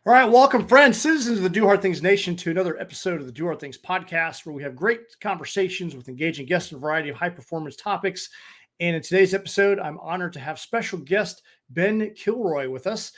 All right, welcome, friends, citizens of the Do Hard Things Nation, to another episode of the Do Hard Things podcast, where we have great conversations with engaging guests on a variety of high-performance topics. And in today's episode, I'm honored to have special guest Ben Killoy with us.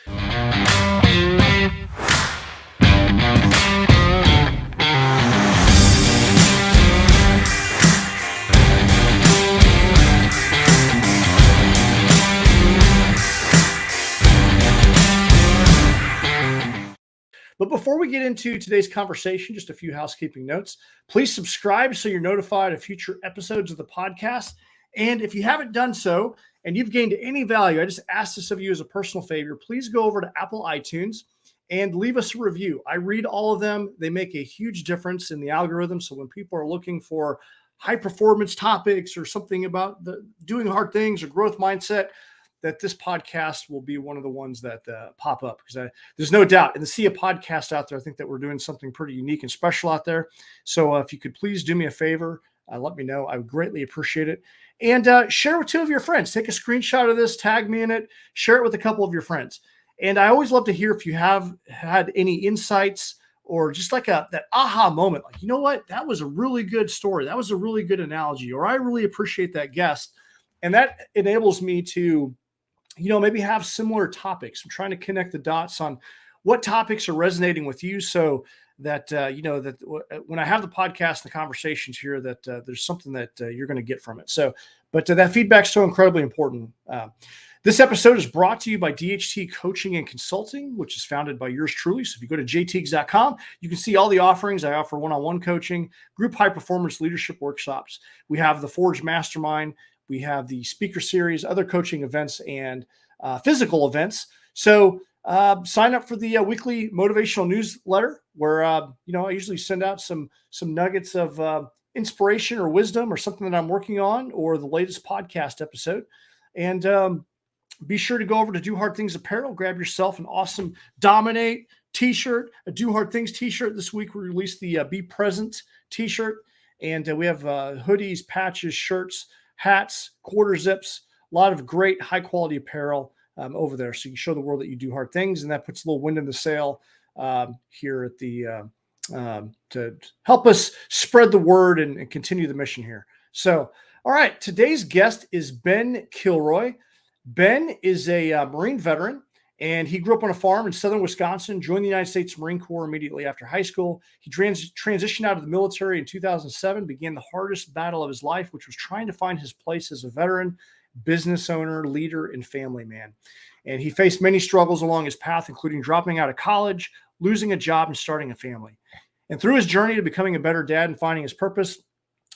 But before we get into today's conversation, just a few housekeeping notes. Please subscribe so you're notified of future episodes of the podcast. And if you haven't done so and you've gained any value, I just ask this of you as a personal favor. Please go over to Apple iTunes and leave us a review. I read all of them. They make a huge difference in the algorithm. So when people are looking for high performance topics or something about doing hard things or growth mindset, that this podcast will be one of the ones that pop up, because there's no doubt in the sea of podcasts out there, I think that we're doing something pretty unique and special out there. So if you could please do me a favor, let me know. I would greatly appreciate it. And share with two of your friends. Take a screenshot of this, tag me in it, share it with a couple of your friends. And I always love to hear if you have had any insights or just like that aha moment, like, you know what, that was a really good story. That was a really good analogy, or I really appreciate that guest. And that enables me to maybe have similar topics. I'm trying to connect the dots on what topics are resonating with you, so that, that when I have the podcast and the conversations here, that there's something that you're going to get from it. So, but that feedback is so incredibly important. This episode is brought to you by DHT Coaching and Consulting, which is founded by yours truly. So if you go to jteagues.com, you can see all the offerings. I offer one-on-one coaching, group high-performance leadership workshops. We have the Forge Mastermind. We have the speaker series, other coaching events, and physical events. So sign up for the weekly motivational newsletter, where I usually send out some nuggets of inspiration or wisdom or something that I'm working on, or the latest podcast episode. And be sure to go over to Do Hard Things Apparel. Grab yourself an awesome Dominate t-shirt, a Do Hard Things t-shirt. This week we released the Be Present t-shirt, and we have hoodies, patches, shirts, hats, quarter zips, a lot of great high quality apparel over there. So you can show the world that you do hard things, and that puts a little wind in the sail here at the to help us spread the word and continue the mission here. So, all right, today's guest is Ben Killoy. Ben is a Marine veteran, and he grew up on a farm in southern Wisconsin, joined the United States Marine Corps immediately after high school. He transitioned out of the military in 2007, began the hardest battle of his life, which was trying to find his place as a veteran, business owner, leader, and family man. And he faced many struggles along his path, including dropping out of college, losing a job, and starting a family. And through his journey to becoming a better dad and finding his purpose,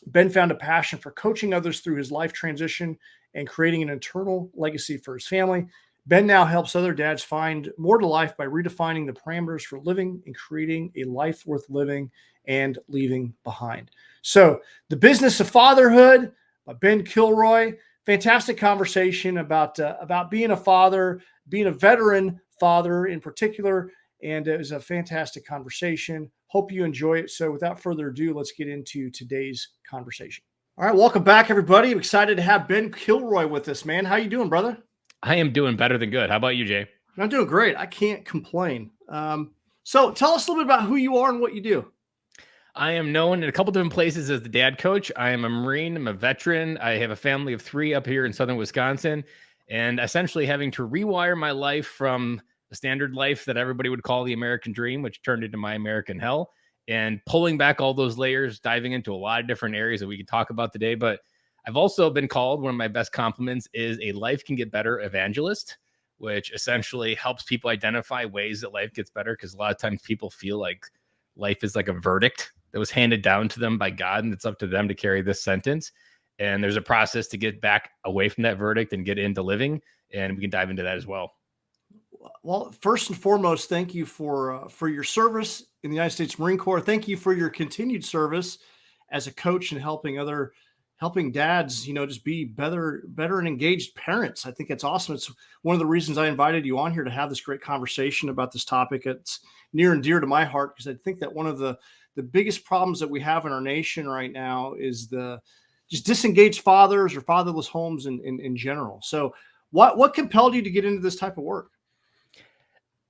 Ben found a passion for coaching others through his life transition and creating an eternal legacy for his family. Ben now helps other dads find more to life by redefining the parameters for living and creating a life worth living and leaving behind. So, The Business of Fatherhood by Ben Killoy. Fantastic conversation about being a father, being a veteran father in particular. And it was a fantastic conversation. Hope you enjoy it. So without further ado, let's get into today's conversation. All right, welcome back, everybody. I'm excited to have Ben Killoy with us, man. How you doing, brother? I am doing better than good. How about you, Jay? I'm doing great. I can't complain. So tell us a little bit about who you are and what you do. I am known in a couple different places as the dad coach. I am a Marine. I'm a veteran. I have a family of 3 up here in southern Wisconsin, and essentially having to rewire my life from the standard life that everybody would call the American dream, which turned into my American hell, and pulling back all those layers, diving into a lot of different areas that we can talk about today. But I've also been called, one of my best compliments is a life can get better evangelist, which essentially helps people identify ways that life gets better. Because a lot of times people feel like life is like a verdict that was handed down to them by God, and it's up to them to carry this sentence. And there's a process to get back away from that verdict and get into living. And we can dive into that as well. Well, first and foremost, thank you for your service in the United States Marine Corps. Thank you for your continued service as a coach and helping dads, just be better and engaged parents. I think it's awesome. It's one of the reasons I invited you on here to have this great conversation about this topic. It's near and dear to my heart, because I think that one of the biggest problems that we have in our nation right now is the just disengaged fathers or fatherless homes in general. So what compelled you to get into this type of work?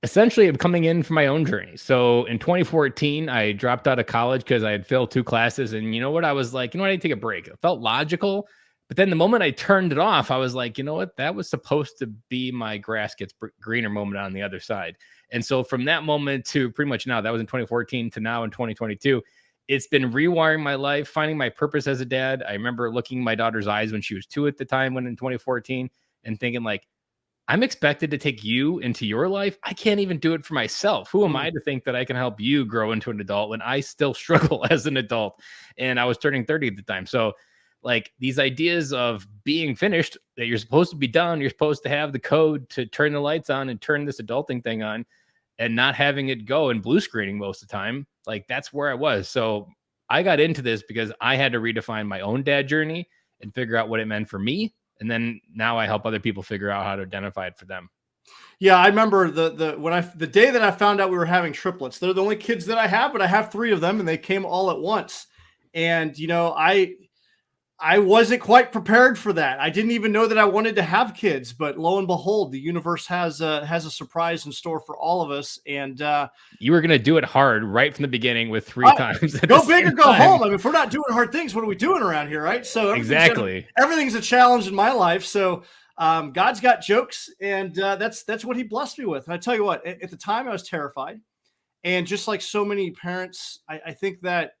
Essentially, I'm coming in for my own journey. So in 2014, I dropped out of college because I had failed 2 classes. And you know what? I was like, you know what? I need to take a break. It felt logical. But then the moment I turned it off, I was like, you know what? That was supposed to be my grass gets greener moment on the other side. And so from that moment to pretty much now, that was in 2014 to now in 2022, it's been rewiring my life, finding my purpose as a dad. I remember looking in my daughter's eyes when she was 2 at the time, when in 2014, and thinking like, I'm expected to take you into your life. I can't even do it for myself. Who am I to think that I can help you grow into an adult when I still struggle as an adult? And I was turning 30 at the time. So, like, these ideas of being finished, that you're supposed to be done, you're supposed to have the code to turn the lights on and turn this adulting thing on, and not having it go and blue screening most of the time, like, that's where I was. So, I got into this because I had to redefine my own dad journey and figure out what it meant for me. And then now I help other people figure out how to identify it for them. Yeah, I remember the day that I found out we were having triplets. They're the only kids that I have, but I have 3 of them, and they came all at once. And I wasn't quite prepared for that. I didn't even know that I wanted to have kids, but lo and behold, the universe has a surprise in store for all of us. And you were going to do it hard right from the beginning with 3 times. Go big or go home. I mean, if we're not doing hard things, what are we doing around here, right? So everything's a challenge in my life. So God's got jokes, and that's what He blessed me with. And I tell you what, at the time I was terrified, and just like so many parents, I think that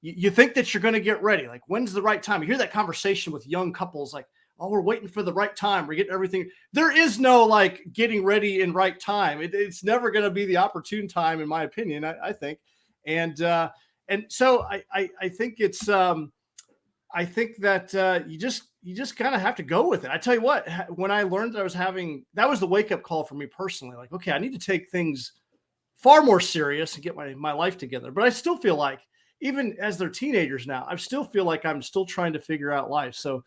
you think that you're going to get ready. Like, when's the right time? You hear that conversation with young couples, like, oh, we're waiting for the right time. We're getting everything. There is no like getting ready in right time. It's never going to be the opportune time, in my opinion, I think. And so I think it's, I think that you just kind of have to go with it. I tell you what, when I learned that that was the wake up call for me personally. Like, okay, I need to take things far more serious and get my life together. But I still feel like, even as they're teenagers now, I still feel like I'm still trying to figure out life. So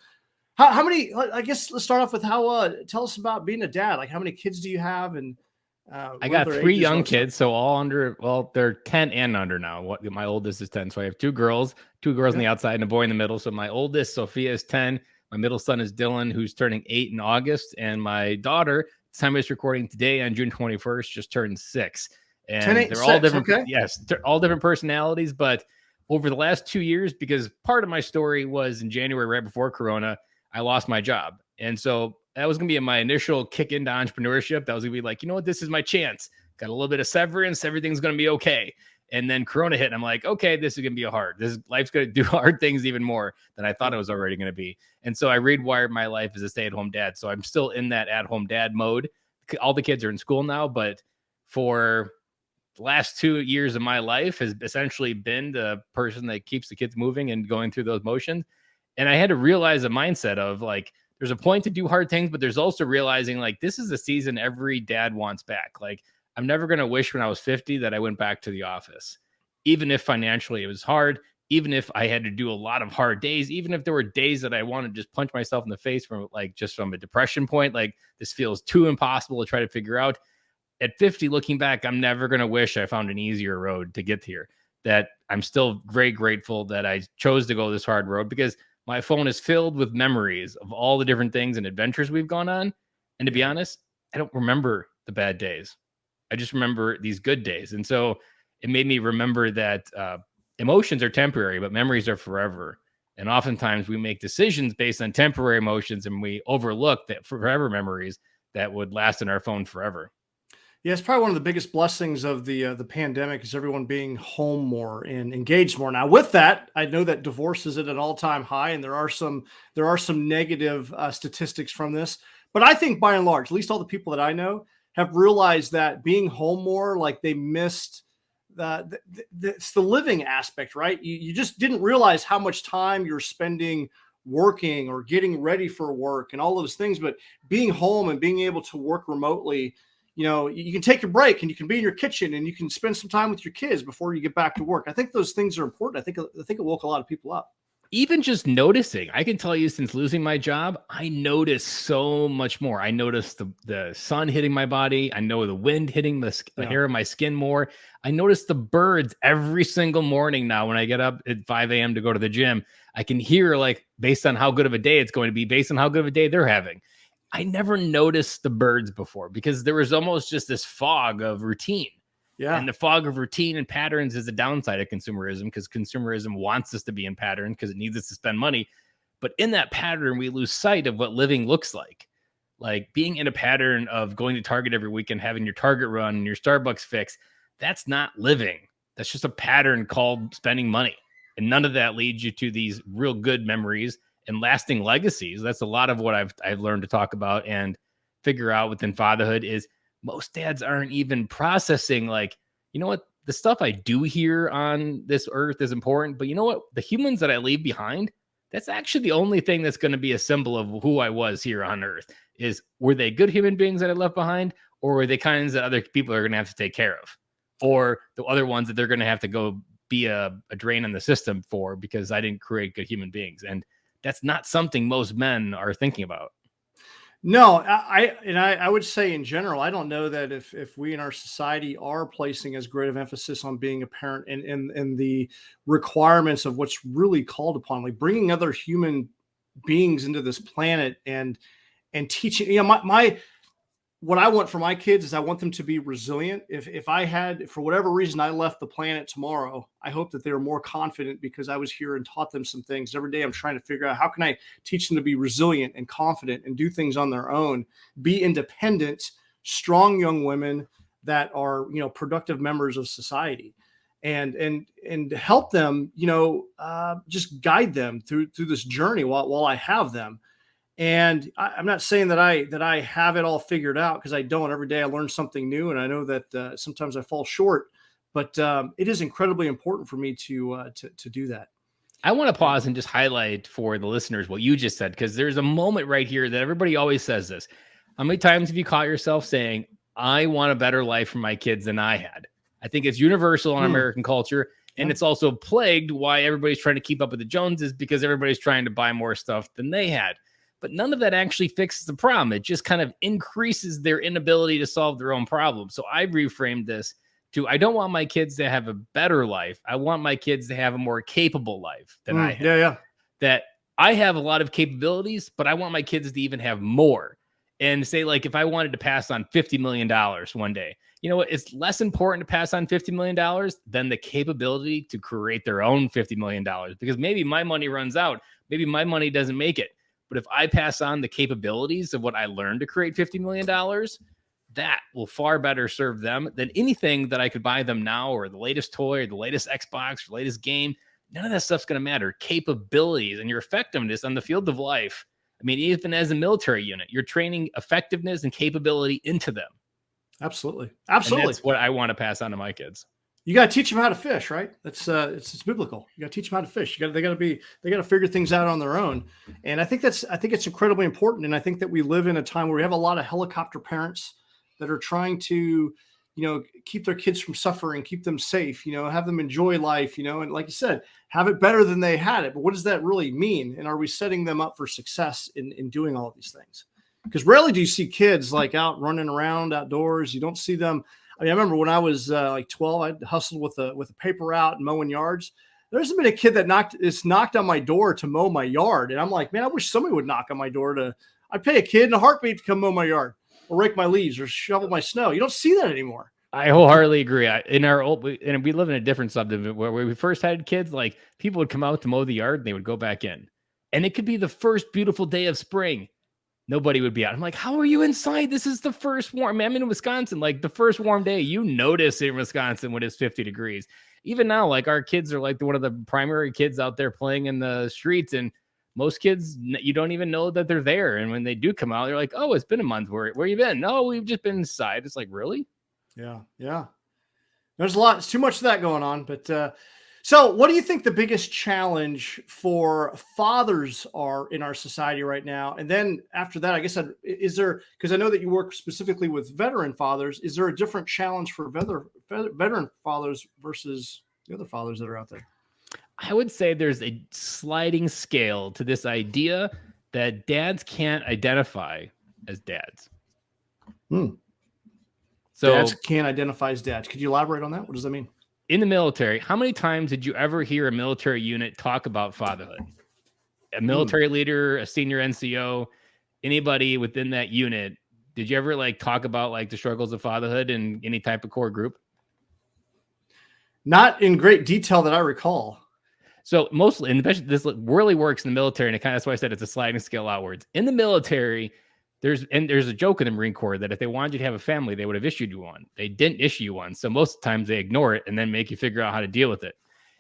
how many, I guess let's start off with tell us about being a dad. Like, how many kids do you have? And I got 3 young kids. So all under, well, they're 10 and under now. My oldest is 10. So I have 2 girls on the outside and a boy in the middle. So my oldest, Sophia, is 10. My middle son is Dylan, who's turning 8 in August. And my daughter, time of this recording today on June 21st, just turned 6. And 10, 8, they're all 6, different. Okay. Yes. They're all different personalities, but over the last 2 years, because part of my story was in January, right before Corona, I lost my job. And so that was going to be my initial kick into entrepreneurship. That was going to be like, you know what, this is my chance. Got a little bit of severance. Everything's going to be okay. And then Corona hit, and I'm like, okay, this is going to be life's going to do hard things even more than I thought it was already going to be. And so I rewired my life as a stay-at-home dad. So I'm still in that at-home dad mode. All the kids are in school now, but for the last 2 years of my life has essentially been the person that keeps the kids moving and going through those motions. And I had to realize a mindset of like, there's a point to do hard things, but there's also realizing like, this is a season every dad wants back. Like, I'm never going to wish when I was 50 that I went back to the office, even if financially it was hard, even if I had to do a lot of hard days, even if there were days that I wanted to just punch myself in the face from like, just from a depression point, like this feels too impossible to try to figure out. At 50, looking back, I'm never going to wish I found an easier road to get here. That I'm still very grateful that I chose to go this hard road, because my phone is filled with memories of all the different things and adventures we've gone on. And to be honest, I don't remember the bad days. I just remember these good days. And so it made me remember that emotions are temporary, but memories are forever. And oftentimes we make decisions based on temporary emotions, and we overlook that forever memories that would last in our phone forever. Yeah, it's probably one of the biggest blessings of the pandemic is everyone being home more and engaged more. Now, with that, I know that divorce is at an all-time high, and there are some negative statistics from this. But I think by and large, at least all the people that I know have realized that being home more, like they missed it's the living aspect, right? You just didn't realize how much time you're spending working or getting ready for work and all those things. But being home and being able to work remotely, you can take a break and you can be in your kitchen and you can spend some time with your kids before you get back to work. I think those things are important. I think it woke a lot of people up. Even just noticing, I can tell you, since losing my job, I notice so much more. I notice the sun hitting my body. I know the wind hitting the hair of my skin more. I notice the birds every single morning now when I get up at 5 a.m. to go to the gym. I can hear, like, based on how good of a day it's going to be, based on how good of a day they're having. I never noticed the birds before because there was almost just this fog of routine. Yeah. And the fog of routine and patterns is a downside of consumerism because consumerism wants us to be in pattern because it needs us to spend money. But in that pattern, we lose sight of what living looks like. Like being in a pattern of going to Target every weekend, having your Target run and your Starbucks fix, that's not living. That's just a pattern called spending money. And none of that leads you to these real good memories and lasting legacies. That's a lot of what I've learned to talk about and figure out within fatherhood is most dads aren't even processing like, you know what, the stuff I do here on this earth is important, but you know what, the humans that I leave behind, that's actually the only thing that's going to be a symbol of who I was here on earth is were they good human beings that I left behind, or were they kinds that other people are going to have to take care of, or the other ones that they're going to have to go be a drain on the system for because I didn't create good human beings. And that's not something most men are thinking about. No, I would say in general, I don't know that if we in our society are placing as great of emphasis on being a parent and the requirements of what's really called upon, like bringing other human beings into this planet and teaching, my what I want for my kids is I want them to be resilient. If I had, for whatever reason, I left the planet tomorrow, I hope that they were more confident because I was here and taught them some things. Every day I'm trying to figure out how can I teach them to be resilient and confident and do things on their own, be independent, strong young women that are, productive members of society and help them, just guide them through this journey while I have them. And I'm not saying that I have it all figured out because I don't. Every day I learn something new, and I know that sometimes I fall short. But it is incredibly important for me to do that. I want to pause and just highlight for the listeners what you just said, because there's a moment right here that everybody always says this. How many times have you caught yourself saying, "I want a better life for my kids than I had"? I think it's universal in American culture. And it's also plagued why everybody's trying to keep up with the Joneses because everybody's trying to buy more stuff than they had. But none of that actually fixes the problem. It just kind of increases their inability to solve their own problems. So I reframed this to, I don't want my kids to have a better life. I want my kids to have a more capable life than I have. Yeah. That I have a lot of capabilities, but I want my kids to even have more. And say, like, if I wanted to pass on $50 million one day, you know what? It's less important to pass on $50 million than the capability to create their own $50 million. Because maybe my money runs out. Maybe my money doesn't make it. But if I pass on the capabilities of what I learned to create $50 million, that will far better serve them than anything that I could buy them now, or the latest toy, or the latest Xbox, or the latest game. None of that stuff's going to matter. Capabilities and your effectiveness on the field of life. I mean, even as a military unit, you're training effectiveness and capability into them. Absolutely. And that's what I want to pass on to my kids. You got to teach them how to fish, right? That's it's biblical. You got to teach them how to fish. They got to figure things out on their own. And I think it's incredibly important. And I think that we live in a time where we have a lot of helicopter parents that are trying to, keep their kids from suffering, keep them safe, have them enjoy life, and like you said, have it better than they had it. But what does that really mean? And are we setting them up for success in doing all of these things? Because rarely do you see kids like out running around outdoors. You don't see them. I mean, I remember when I was like 12, I hustled with a paper route and mowing yards. There's been a kid that knocked on my door to mow my yard. And I'm like, man, I wish somebody would knock on my door I'd pay a kid in a heartbeat to come mow my yard or rake my leaves or shovel my snow. You don't see that anymore. I wholeheartedly agree. We live in a different subdivision where we first had kids, like people would come out to mow the yard and they would go back in. And it could be the first beautiful day of spring. Nobody would be out. I'm like, how are you inside? This is the first warm. I'm in Wisconsin, like the first warm day. You notice in Wisconsin when it's 50 degrees. Even now, like our kids are like one of the primary kids out there playing in the streets. And most kids, you don't even know that they're there. And when they do come out, they're like, oh, it's been a month. Where you been? No, we've just been inside. It's like, really? Yeah. There's a lot. It's too much of that going on. But so what do you think the biggest challenge for fathers are in our society right now? And then after that, I guess, is there, because I know that you work specifically with veteran fathers, is there a different challenge for veteran fathers versus the other fathers that are out there? I would say there's a sliding scale to this idea that dads can't identify as dads. So dads can't identify as dads. Could you elaborate on that? What does that mean? In the military, how many times did you ever hear a military unit talk about fatherhood? A military leader, a senior NCO, anybody within that unit, did you ever like talk about like the struggles of fatherhood in any type of core group? Not in great detail that I recall. So mostly, and this really works in the military, and that's why I said it's a sliding scale outwards. In the military, there's a joke in the Marine Corps that if they wanted you to have a family, they would have issued you one. They didn't issue you one, so most of the times they ignore it and then make you figure out how to deal with it.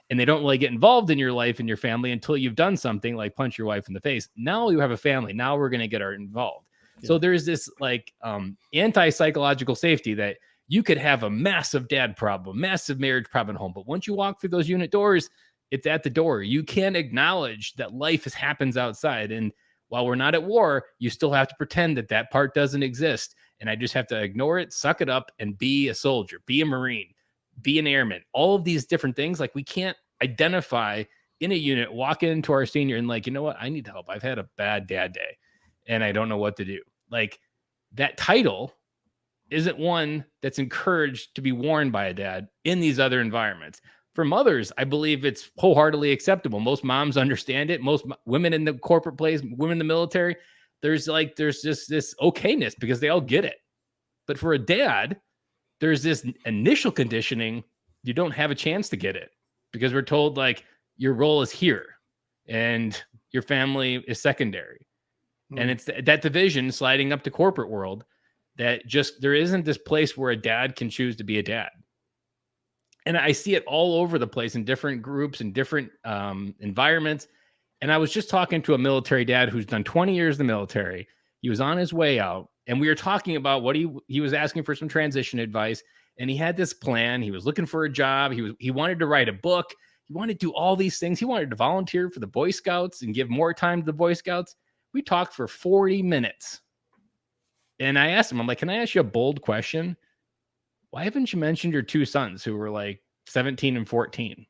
And they don't really get involved in your life and your family until you've done something like punch your wife in the face. Now you have a family. Now we're going to get involved. Yeah. So there's this like anti-psychological safety that you could have a massive dad problem, massive marriage problem at home. But once you walk through those unit doors, it's at the door. You can't acknowledge that life happens outside. And while we're not at war, you still have to pretend that that part doesn't exist. And I just have to ignore it, suck it up, and be a soldier, be a Marine, be an airman. All of these different things, like we can't identify in a unit, walk into our senior and like, you know what? I need help. I've had a bad dad day and I don't know what to do. Like that title isn't one that's encouraged to be worn by a dad in these other environments. For mothers, I believe it's wholeheartedly acceptable. Most moms understand it. Most women in the corporate place, women in the military, there's just this okayness because they all get it. But for a dad, there's this initial conditioning. You don't have a chance to get it because we're told like your role is here and your family is secondary. And it's that division sliding up to corporate world that just, there isn't this place where a dad can choose to be a dad. And I see it all over the place in different groups and different environments. And I was just talking to a military dad who's done 20 years in the military. He was on his way out and we were talking about what he was asking for some transition advice. And he had this plan. He was looking for a job. He wanted to write a book. He wanted to do all these things. He wanted to volunteer for the Boy Scouts and give more time to the Boy Scouts. We talked for 40 minutes. And I asked him, I'm like, can I ask you a bold question? Why haven't you mentioned your two sons who were like 17 and 14?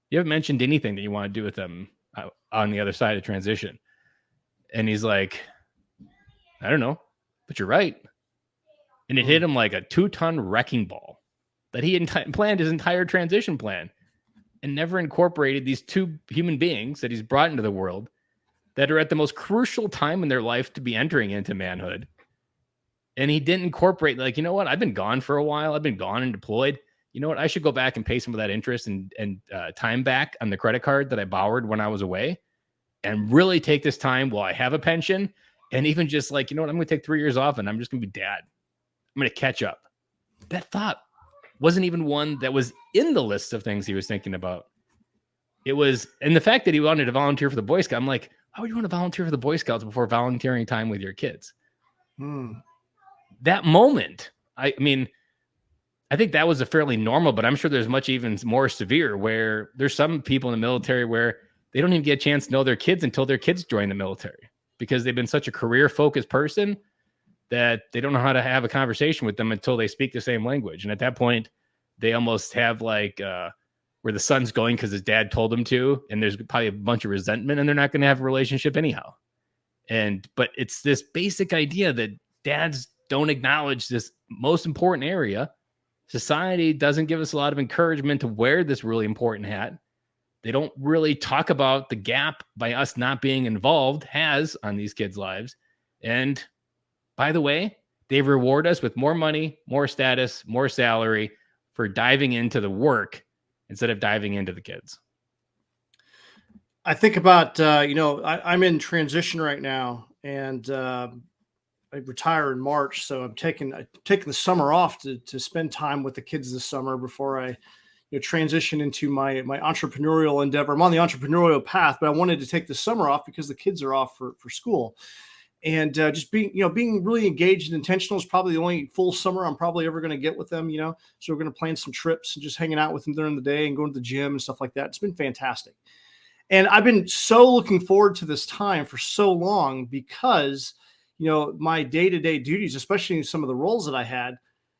You haven't mentioned anything that you want to do with them on the other side of transition. And he's like, I don't know, but you're right. And it hit him like a 2-ton wrecking ball that he planned his entire transition plan and never incorporated these two human beings that he's brought into the world that are at the most crucial time in their life to be entering into manhood. And he didn't incorporate, like, you know what? I've been gone for a while. I've been gone and deployed. You know what? I should go back and pay some of that interest and time back on the credit card that I borrowed when I was away and really take this time while I have a pension. And even just like, you know what? I'm going to take 3 years off and I'm just going to be dad. I'm going to catch up. That thought wasn't even one that was in the list of things he was thinking about. It was, and the fact that he wanted to volunteer for the Boy Scouts, I'm like, why would you want to volunteer for the Boy Scouts before volunteering time with your kids? That moment, I mean, I think that was a fairly normal, but I'm sure there's much even more severe where there's some people in the military where they don't even get a chance to know their kids until their kids join the military because they've been such a career-focused person that they don't know how to have a conversation with them until they speak the same language. And at that point, they almost have like where the son's going because his dad told him to, and there's probably a bunch of resentment and they're not going to have a relationship anyhow. But it's this basic idea that dads don't acknowledge this most important area. Society doesn't give us a lot of encouragement to wear this really important hat. They don't really talk about the gap by us not being involved has on these kids' lives. And by the way, they reward us with more money, more status, more salary for diving into the work instead of diving into the kids. I think about, I'm in transition right now and I retire in March. So I'm taking the summer off to spend time with the kids this summer before I transition into my entrepreneurial endeavor. I'm on the entrepreneurial path, but I wanted to take the summer off because the kids are off for school. And just being really engaged and intentional is probably the only full summer I'm probably ever going to get with them, So we're going to plan some trips and just hanging out with them during the day and going to the gym and stuff like that. It's been fantastic. And I've been so looking forward to this time for so long because, my day-to-day duties, especially in some of the roles that I had,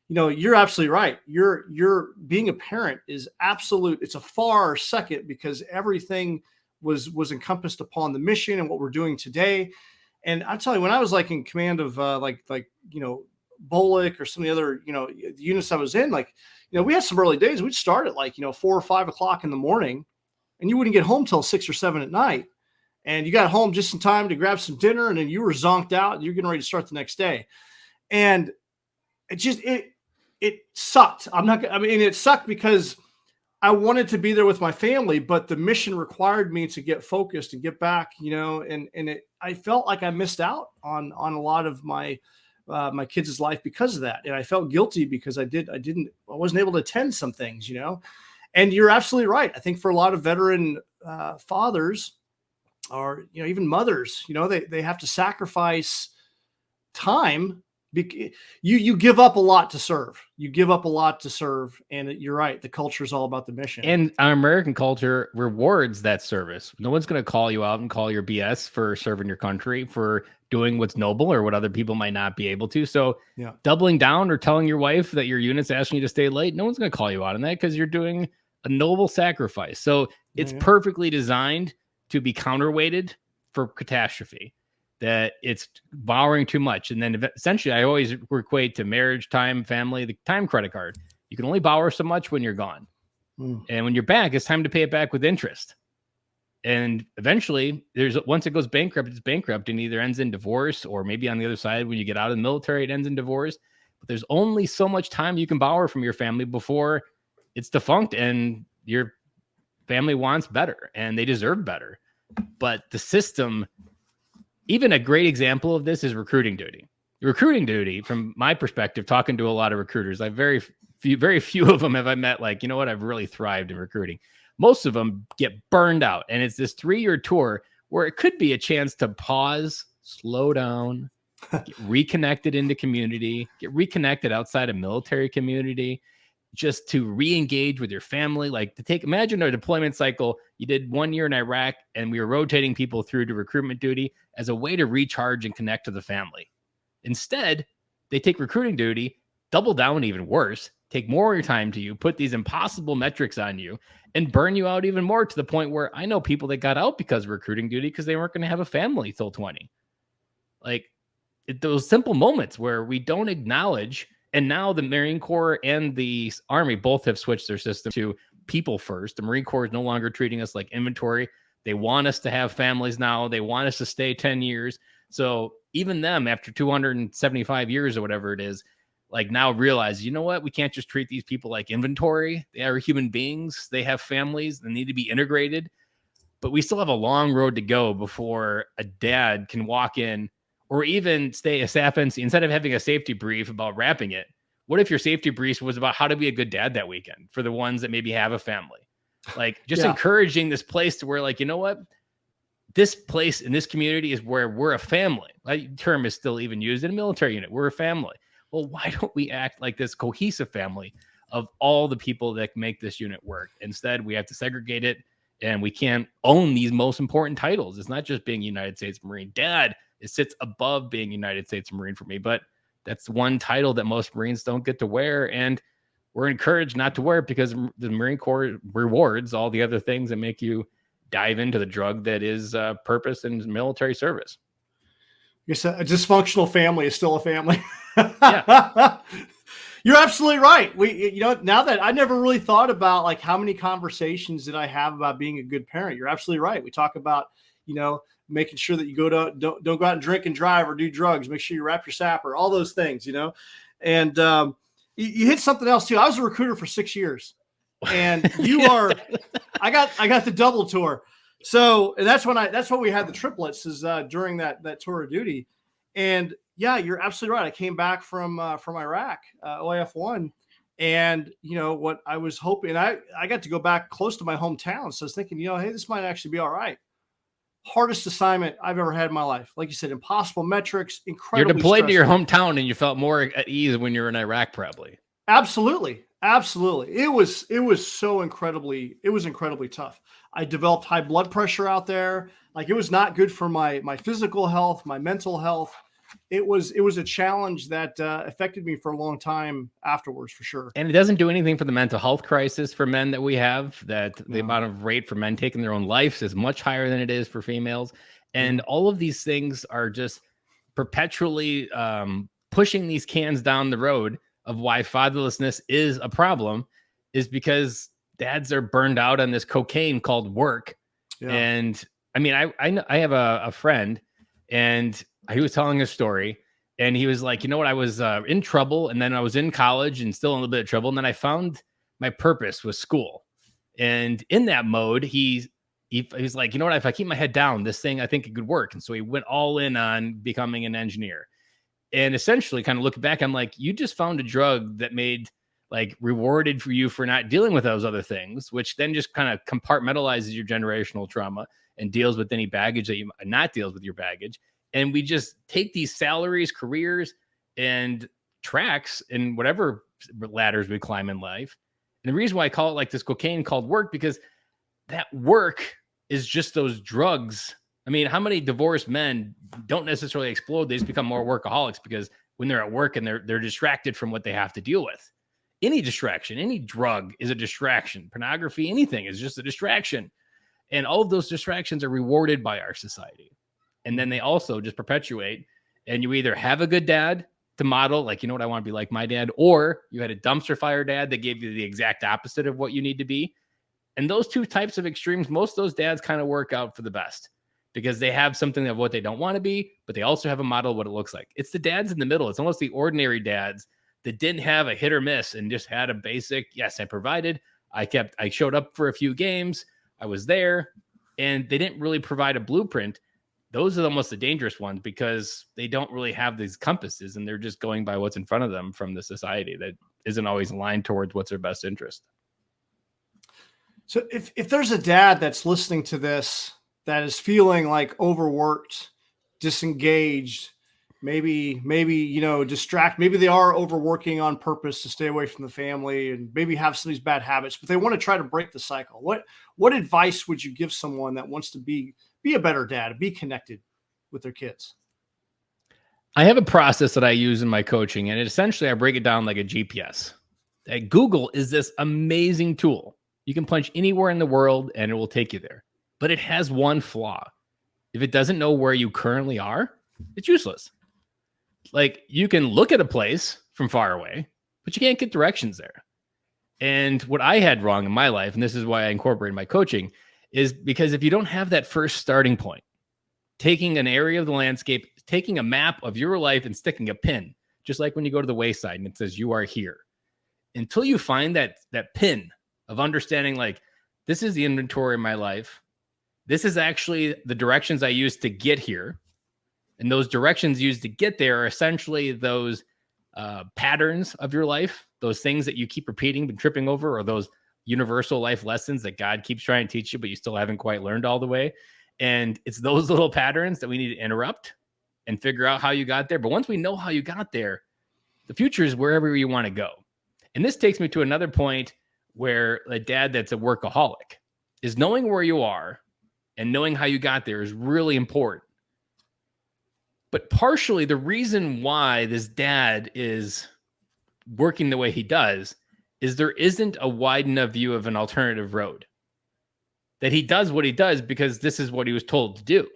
you're absolutely right. You're being a parent is absolute. It's a far second because everything was encompassed upon the mission and what we're doing today. And I'll tell you, when I was like in command of Bolic or some of the other, the units I was in, we had some early days. We'd start at 4 or 5 o'clock in the morning and you wouldn't get home till 6 or 7 at night. and you got home just in time to grab some dinner, and then you were zonked out and you're getting ready to start the next day. And it sucked. It sucked because I wanted to be there with my family, but the mission required me to get focused and get back, I felt like I missed out on a lot of my kids' life because of that. And I felt guilty because I wasn't able to attend some things, and you're absolutely right. I think for a lot of veteran fathers, or, even mothers, they have to sacrifice time. You give up a lot to serve. And you're right. The culture is all about the mission. And our American culture rewards that service. No one's going to call you out and call your BS for serving your country, for doing what's noble or what other people might not be able to. So doubling down or telling your wife that your unit's asking you to stay late, no one's going to call you out on that because you're doing a noble sacrifice. So it's perfectly designed to be counterweighted for catastrophe, that it's borrowing too much. And then essentially I always equate to marriage, time, family, the time credit card. You can only borrow so much when you're gone. And when you're back, it's time to pay it back with interest. And eventually once it goes bankrupt, it's bankrupt and either ends in divorce, or maybe on the other side, when you get out of the military, it ends in divorce. But there's only so much time you can borrow from your family before it's defunct, and your family wants better and they deserve better. But the system, even a great example of this is recruiting duty. Recruiting duty, from my perspective, talking to a lot of recruiters, very few of them have I met like, I've really thrived in recruiting. Most of them get burned out. And it's this 3-year tour where it could be a chance to pause, slow down, get reconnected into community, get reconnected outside of military community, just to re-engage with your family. Like imagine a deployment cycle. You did 1 year in Iraq and we were rotating people through to recruitment duty as a way to recharge and connect to the family. Instead, they take recruiting duty, double down even worse, take more of your time to you, put these impossible metrics on you, and burn you out even more, to the point where I know people that got out because of recruiting duty because they weren't going to have a family till 20. Like those simple moments where we don't acknowledge. And now the Marine Corps and the Army both have switched their system to people first. The Marine Corps is no longer treating us like inventory. They want us to have families now. They want us to stay 10 years. So even them, after 275 years or whatever it is, like now realize, you know what? We can't just treat these people like inventory. They are human beings. They have families. They need to be integrated. But we still have a long road to go before a dad can walk in, or even stay a staff NC, instead of having a safety brief about wrapping it. What if your safety brief was about how to be a good dad that weekend for the ones that maybe have a family? Like just encouraging this place to where, like, you know what? This place in this community is where we're a family. That term is still even used in a military unit. We're a family. Well, why don't we act like this cohesive family of all the people that make this unit work? Instead, we have to segregate it, and we can't own these most important titles. It's not just being United States Marine. Dad, it sits above being United States Marine for me, but that's one title that most Marines don't get to wear, and we're encouraged not to wear it because the Marine Corps rewards all the other things that make you dive into the drug that is purpose and military service. Yes, a dysfunctional family is still a family. Yeah. You're absolutely right. Now that I never really thought about like how many conversations did I have about being a good parent. You're absolutely right. We talk about, making sure that you don't go out and drink and drive or do drugs. Make sure you wrap your sapper, all those things, and you hit something else too. I was a recruiter for 6 years, and I got the double tour. So, and that's when we had the triplets is during that tour of duty. And yeah, you're absolutely right. I came back from Iraq, OIF 1. And what I was hoping, I got to go back close to my hometown. So I was thinking, hey, this might actually be all right. Hardest assignment I've ever had in my life. Like you said, impossible metrics, incredibly You're deployed stressful. to your hometown and you felt more at ease when you were in Iraq, probably. Absolutely. It was incredibly tough. I developed high blood pressure out there. Like it was not good for my physical health, my mental health. It was a challenge that affected me for a long time afterwards, for sure. And it doesn't do anything for the mental health crisis for men that we have, that the amount of rate for men taking their own lives is much higher than it is for females. And all of these things are just perpetually pushing these cans down the road of why fatherlessness is a problem, is because dads are burned out on this cocaine called work. And I mean, I have a friend, and he was telling a story, and he was like, you know what, I was in trouble, and then I was in college and still in a little bit of trouble, and then I found my purpose was school. And in that mode, he's like, you know what, if I keep my head down, this thing, I think it could work. And so he went all in on becoming an engineer. And essentially, kind of looking back, I'm like, you just found a drug that made like rewarded for you for not dealing with those other things, which then just kind of compartmentalizes your generational trauma and deals with any baggage that you not deals with your baggage. And we just take these salaries, careers, and tracks and whatever ladders we climb in life. And the reason why I call it like this cocaine called work, because that work is just those drugs. I mean, how many divorced men don't necessarily explode? They just become more workaholics because when they're at work and they're distracted from what they have to deal with. Any distraction, any drug is a distraction. Pornography, anything is just a distraction. And all of those distractions are rewarded by our society. And then they also just perpetuate. And you either have a good dad to model, like, you know what, I want to be like my dad, or you had a dumpster fire dad that gave you the exact opposite of what you need to be. And those two types of extremes, most of those dads kind of work out for the best because they have something of what they don't want to be, but they also have a model of what it looks like. It's the dads in the middle. It's almost the ordinary dads that didn't have a hit or miss and just had a basic, yes, I provided. I showed up for a few games. I was there, and they didn't really provide a blueprint. Those are almost the dangerous ones because they don't really have these compasses and they're just going by what's in front of them from the society that isn't always aligned towards what's their best interest. So if there's a dad that's listening to this that is feeling like overworked, disengaged, maybe, maybe they are overworking on purpose to stay away from the family and maybe have some of these bad habits, but they want to try to break the cycle. What advice would you give someone that wants to be a better dad, be connected with their kids? I have a process that I use in my coaching, and essentially I break it down like a GPS. Google is this amazing tool. You can punch anywhere in the world and it will take you there. But it has one flaw. If it doesn't know where you currently are, it's useless. Like, you can look at a place from far away, but you can't get directions there. And what I had wrong in my life, and this is why I incorporated my coaching, is because if you don't have that first starting point, taking an area of the landscape, taking a map of your life and sticking a pin, just like when you go to the wayside and it says you are here, until you find that pin of understanding, like, this is the inventory of my life. This is actually the directions I use to get here. And those directions used to get there are essentially those patterns of your life, those things that you keep repeating but tripping over, or those universal life lessons that God keeps trying to teach you, but you still haven't quite learned all the way. And it's those little patterns that we need to interrupt and figure out how you got there. But once we know how you got there, the future is wherever you want to go. And this takes me to another point where a dad that's a workaholic is knowing where you are and knowing how you got there is really important. But partially the reason why this dad is working the way he does is there isn't a wide enough view of an alternative road. That he does what he does because this is what he was told to do.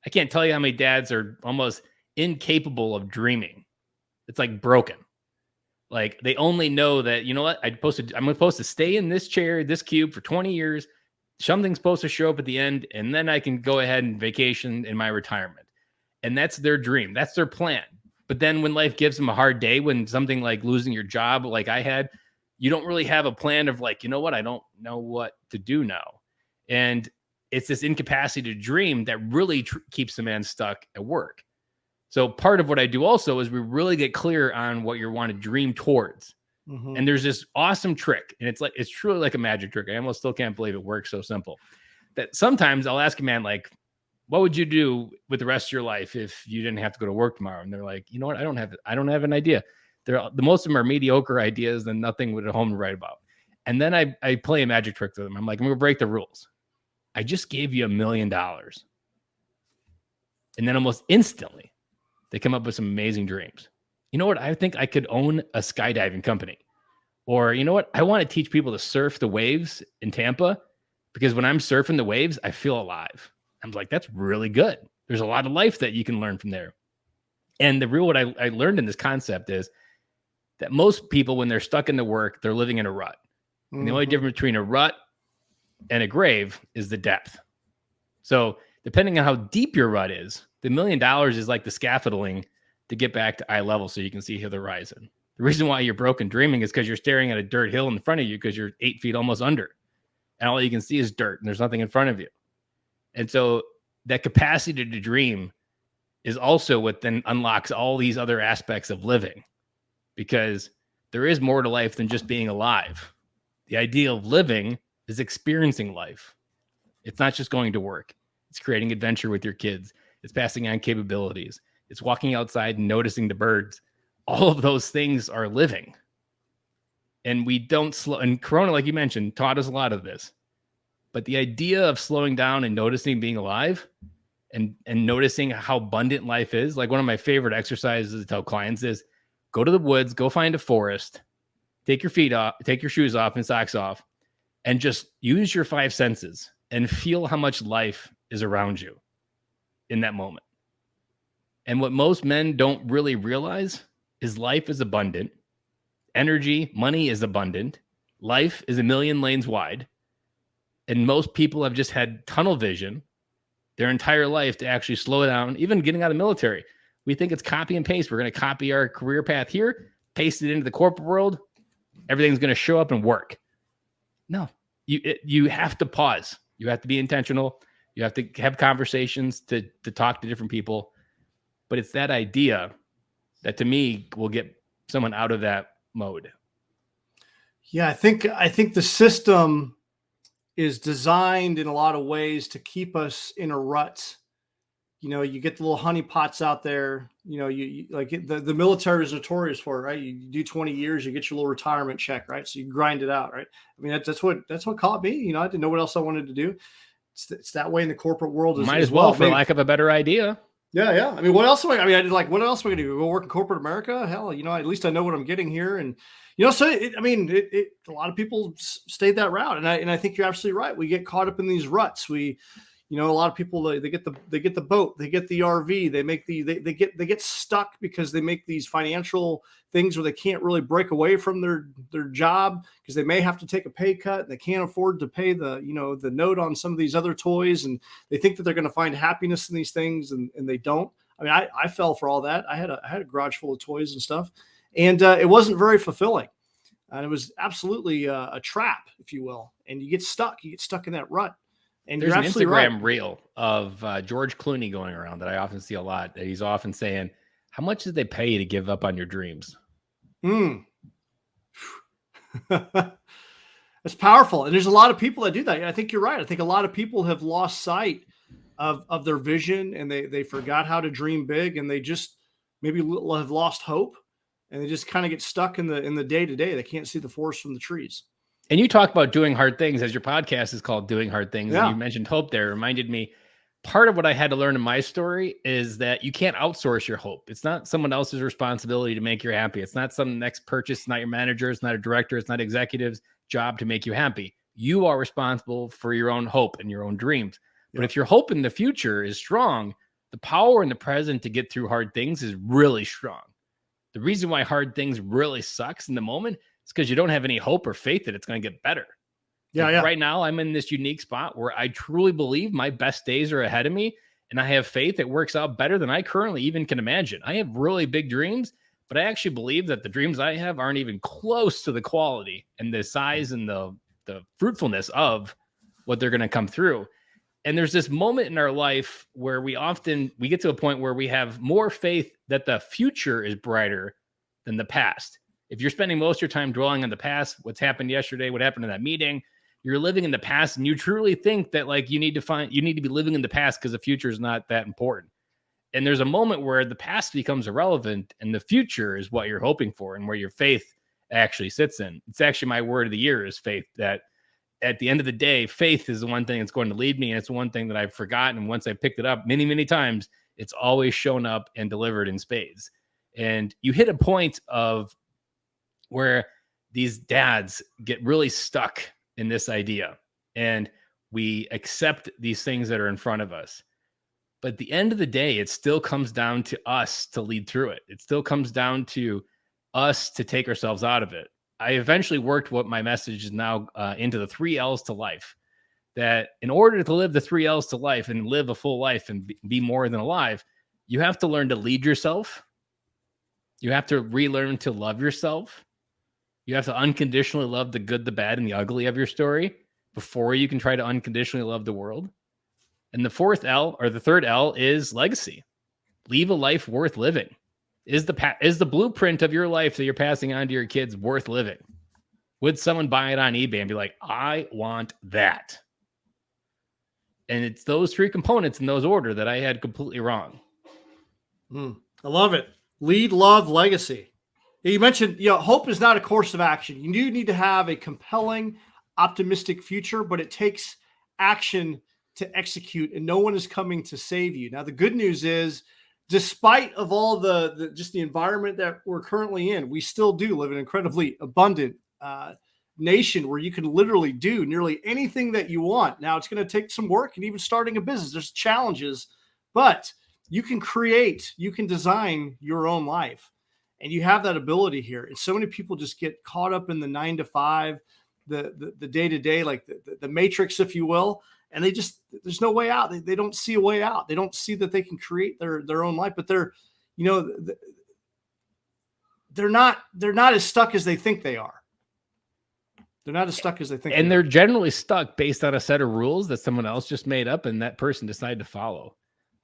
I can't tell you how many dads are almost incapable of dreaming. It's like broken. Like, they only know that, you know what, I'm supposed to stay in this chair, this cube for 20 years. Something's supposed to show up at the end, and then I can go ahead and vacation in my retirement. And that's their dream. That's their plan. But then when life gives them a hard day, when something like losing your job, like I had, you don't really have a plan of like, you know what, I don't know what to do now. And it's this incapacity to dream that really keeps the man stuck at work. So part of what I do also is we really get clear on what you want to dream towards. Mm-hmm. And there's this awesome trick. And it's truly like a magic trick. I almost still can't believe it works so simple. That sometimes I'll ask a man, like, what would you do with the rest of your life if you didn't have to go to work tomorrow? And they're like, you know what? I don't have an idea. The most of them are mediocre ideas and nothing with a home to write about. And then I play a magic trick to them. I'm like, I'm going to break the rules. I just gave you $1 million. And then almost instantly, they come up with some amazing dreams. You know what? I think I could own a skydiving company. Or, you know what? I want to teach people to surf the waves in Tampa because when I'm surfing the waves, I feel alive. I'm like, that's really good. There's a lot of life that you can learn from there. And what I learned in this concept is that most people, when they're stuck in the work, they're living in a rut. Mm-hmm. And the only difference between a rut and a grave is the depth. So depending on how deep your rut is, the $1 million is like the scaffolding to get back to eye level so you can see the horizon. The reason why you're broken dreaming is because you're staring at a dirt hill in front of you because you're 8 feet almost under. And all you can see is dirt and there's nothing in front of you. And so that capacity to dream is also what then unlocks all these other aspects of living, because there is more to life than just being alive. The idea of living is experiencing life. It's not just going to work. It's creating adventure with your kids. It's passing on capabilities. It's walking outside and noticing the birds. All of those things are living. And we don't slow. And Corona, like you mentioned, taught us a lot of this. But the idea of slowing down and noticing being alive and noticing how abundant life is, like one of my favorite exercises to tell clients is go to the woods, go find a forest, take your feet off, take your shoes off and socks off, and just use your 5 senses and feel how much life is around you in that moment. And what most men don't really realize is life is abundant. Energy, money is abundant. Life is 1,000,000 lanes wide. And most people have just had tunnel vision their entire life to actually slow down, even getting out of the military. We think it's copy and paste. We're going to copy our career path here, paste it into the corporate world. Everything's going to show up and work. No, you have to pause. You have to be intentional. You have to have conversations to talk to different people. But it's that idea that to me will get someone out of that mode. Yeah, I think the system is designed in a lot of ways to keep us in a rut. You know, you get the little honey pots out there. You know, you like the military is notorious for it, right? You do 20 years, you get your little retirement check, right? So you grind it out, right? I mean, that's what caught me. You know, I didn't know what else I wanted to do. It's that way in the corporate world Might as well, for lack of a better idea. Yeah. I mean, what else? I did like, what else am I going to do? Go work in corporate America? Hell, you know, at least I know what I'm getting here. And, you know, so a lot of people stayed that route. And I think you're absolutely right. We get caught up in these ruts. You know, a lot of people, they get the boat, they get the RV, they get stuck because they make these financial things where they can't really break away from their job because they may have to take a pay cut and they can't afford to pay the note on some of these other toys. And they think that they're going to find happiness in these things and they don't. I mean, I fell for all that. I had a garage full of toys and stuff, and it wasn't very fulfilling. And it was absolutely a trap, if you will. And you get stuck in that rut. And there's an Instagram right. reel of George Clooney going around that I often see a lot. That he's often saying, "How much did they pay you to give up on your dreams?" That's powerful. And there's a lot of people that do that. I think you're right. I think a lot of people have lost sight of their vision, and they forgot how to dream big, and they just maybe have lost hope, and they just kind of get stuck in the day to day. They can't see the forest from the trees. And you talk about doing hard things, as your podcast is called Doing Hard Things. Yeah. And you mentioned hope there. It reminded me, part of what I had to learn in my story is that you can't outsource your hope. It's not someone else's responsibility to make you happy. It's not some next purchase. It's not your manager. It's not a director. It's not executive's job to make you happy. You are responsible for your own hope and your own dreams. Yeah. But if your hope in the future is strong, the power in the present to get through hard things is really strong. The reason why hard things really sucks in the moment, it's because you don't have any hope or faith that it's going to get better. Yeah. Right now, I'm in this unique spot where I truly believe my best days are ahead of me, and I have faith it works out better than I currently even can imagine. I have really big dreams, but I actually believe that the dreams I have aren't even close to the quality and the size and the fruitfulness of what they're going to come through. And there's this moment in our life where we get to a point where we have more faith that the future is brighter than the past. If you're spending most of your time dwelling on the past, what's happened yesterday, what happened in that meeting, you're living in the past, and you truly think that like you need to be living in the past because the future is not that important. And there's a moment where the past becomes irrelevant and the future is what you're hoping for and where your faith actually sits in. It's actually my word of the year is faith. That at the end of the day, faith is the one thing that's going to lead me. And it's the one thing that I've forgotten. And once I picked it up many, many times, it's always shown up and delivered in spades. And you hit a point of where these dads get really stuck in this idea and we accept these things that are in front of us. But at the end of the day, it still comes down to us to lead through it. It still comes down to us to take ourselves out of it. I eventually worked what my message is now into the 3 L's to life. that in order to live the 3 L's to life and live a full life and be more than alive, you have to learn to lead yourself. You have to relearn to love yourself. You have to unconditionally love the good, the bad, and the ugly of your story before you can try to unconditionally love the world. And the fourth L, or the third L, is legacy. Leave a life worth living. Is the blueprint of your life that you're passing on to your kids worth living? Would someone buy it on eBay and be like, I want that? And it's those 3 components in those order that I had completely wrong. I love it. Lead, love, legacy. You mentioned, hope is not a course of action. You do need to have a compelling, optimistic future, but it takes action to execute, and no one is coming to save you. Now, the good news is, despite of all the environment that we're currently in, we still do live in an incredibly abundant nation where you can literally do nearly anything that you want. Now, it's going to take some work, and even starting a business, there's challenges, but you can create, you can design your own life, and you have that ability here. And so many people just get caught up in the 9 to 5, the day-to-day, like the matrix, if you will. And there's no way out. They don't see a way out. They don't see that they can create their own life, but they're not as stuck as they think they are. They're not as stuck as they think. And they're generally stuck based on a set of rules that someone else just made up and that person decided to follow.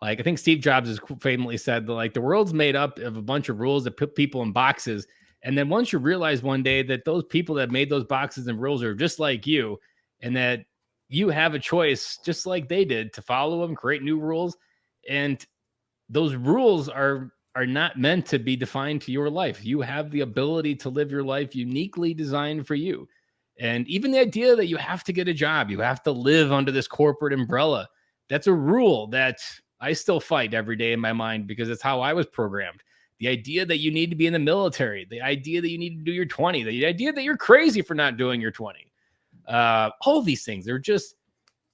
Like, I think Steve Jobs has famously said that, like, the world's made up of a bunch of rules that put people in boxes. And then once you realize one day that those people that made those boxes and rules are just like you, and that you have a choice just like they did to follow them, create new rules. And those rules are not meant to be defined to your life. You have the ability to live your life uniquely designed for you. And even the idea that you have to get a job, you have to live under this corporate umbrella, that's a rule that I still fight every day in my mind because it's how I was programmed. The idea that you need to be in the military, the idea that you need to do your 20, the idea that you're crazy for not doing your 20. All these things, they're just,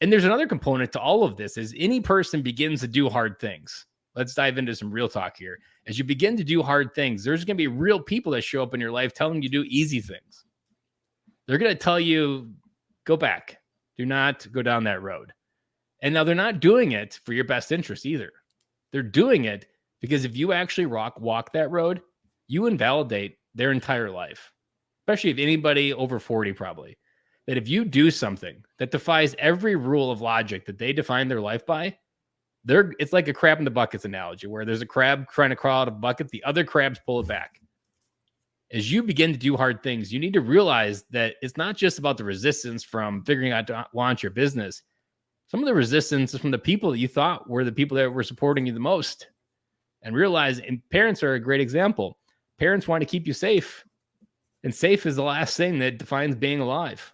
and there's another component to all of this is any person begins to do hard things. Let's dive into some real talk here. As you begin to do hard things, there's going to be real people that show up in your life telling you to do easy things. They're going to tell you, go back, do not go down that road. And now they're not doing it for your best interest either. They're doing it because if you actually walk that road, you invalidate their entire life, especially if anybody over 40 probably. That if you do something that defies every rule of logic that they define their life by, it's like a crab in the buckets analogy where there's a crab trying to crawl out of a bucket, the other crabs pull it back. As you begin to do hard things, you need to realize that it's not just about the resistance from figuring out to launch your business. Some of the resistance is from the people that you thought were the people that were supporting you the most. And realize, and parents are a great example. Parents want to keep you safe. And safe is the last thing that defines being alive.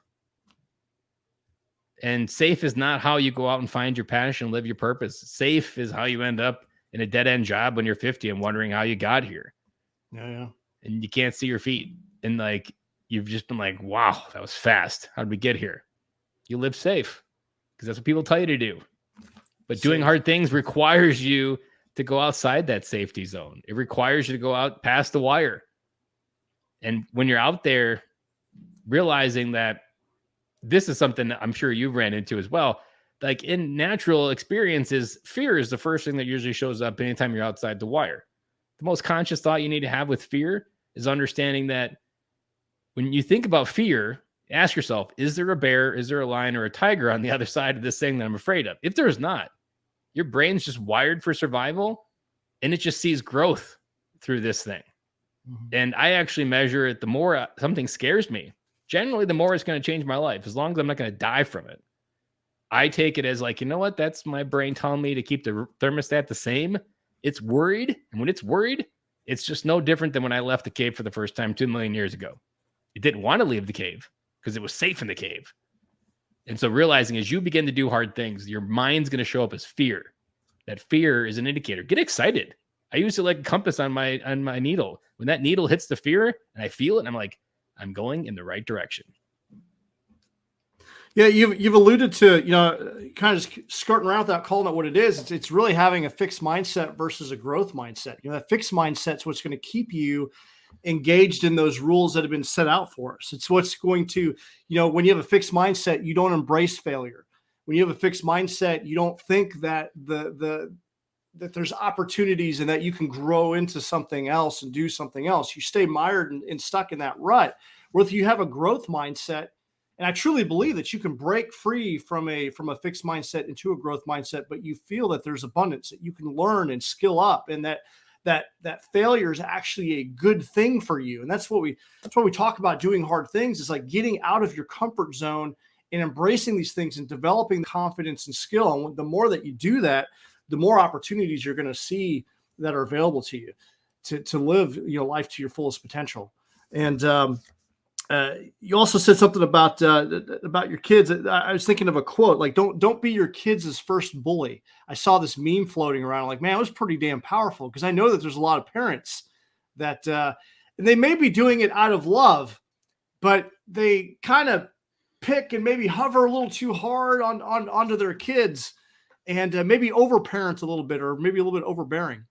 And safe is not how you go out and find your passion, live your purpose. Safe is how you end up in a dead-end job when you're 50 and wondering how you got here. Yeah. And you can't see your feet. And like, you've just been like, wow, that was fast. How did we get here? You live safe because that's what people tell you to do. But doing hard things requires you to go outside that safety zone. It requires you to go out past the wire. And when you're out there realizing that this is something that I'm sure you've ran into as well, like in natural experiences, fear is the first thing that usually shows up anytime you're outside the wire. The most conscious thought you need to have with fear is understanding that when you think about fear, ask yourself, is there a bear, is there a lion, or a tiger on the other side of this thing that I'm afraid of? If there's not, your brain's just wired for survival and it just sees growth through this thing. Mm-hmm. And I actually measure it. The more something scares me, generally, the more it's going to change my life, as long as I'm not going to die from it. I take it as like, you know what? That's my brain telling me to keep the thermostat the same. It's worried. And when it's worried, it's just no different than when I left the cave for the first time 2 million years ago. It didn't want to leave the cave because it was safe in the cave. And so realizing as you begin to do hard things, your mind's going to show up as fear. That fear is an indicator. Get excited. I use it like a compass on my needle. When that needle hits the fear and I feel it, and I'm like, I'm going in the right direction. Yeah, you've alluded to, kind of skirting around without calling it what it is. It's really having a fixed mindset versus a growth mindset. That fixed mindset is what's going to keep you engaged in those rules that have been set out for us. It's what's going to, when you have a fixed mindset, you don't embrace failure. when you have a fixed mindset, you don't think that that there's opportunities and that you can grow into something else and do something else. You stay mired and stuck in that rut. Where if you have a growth mindset, and I truly believe that you can break free from a fixed mindset into a growth mindset, but you feel that there's abundance, that you can learn and skill up, and that failure is actually a good thing for you. And that's what we talk about doing hard things, is like getting out of your comfort zone and embracing these things and developing confidence and skill. And the more that you do that, the more opportunities you're going to see that are available to you to live, life to your fullest potential. And you also said something about your kids. I was thinking of a quote, like, don't be your kids' first bully. I saw this meme floating around. Like, man, it was pretty damn powerful, because I know that there's a lot of parents that and they may be doing it out of love, but they kind of pick and maybe hover a little too hard onto their kids, and maybe overparent a little bit, or maybe a little bit overbearing.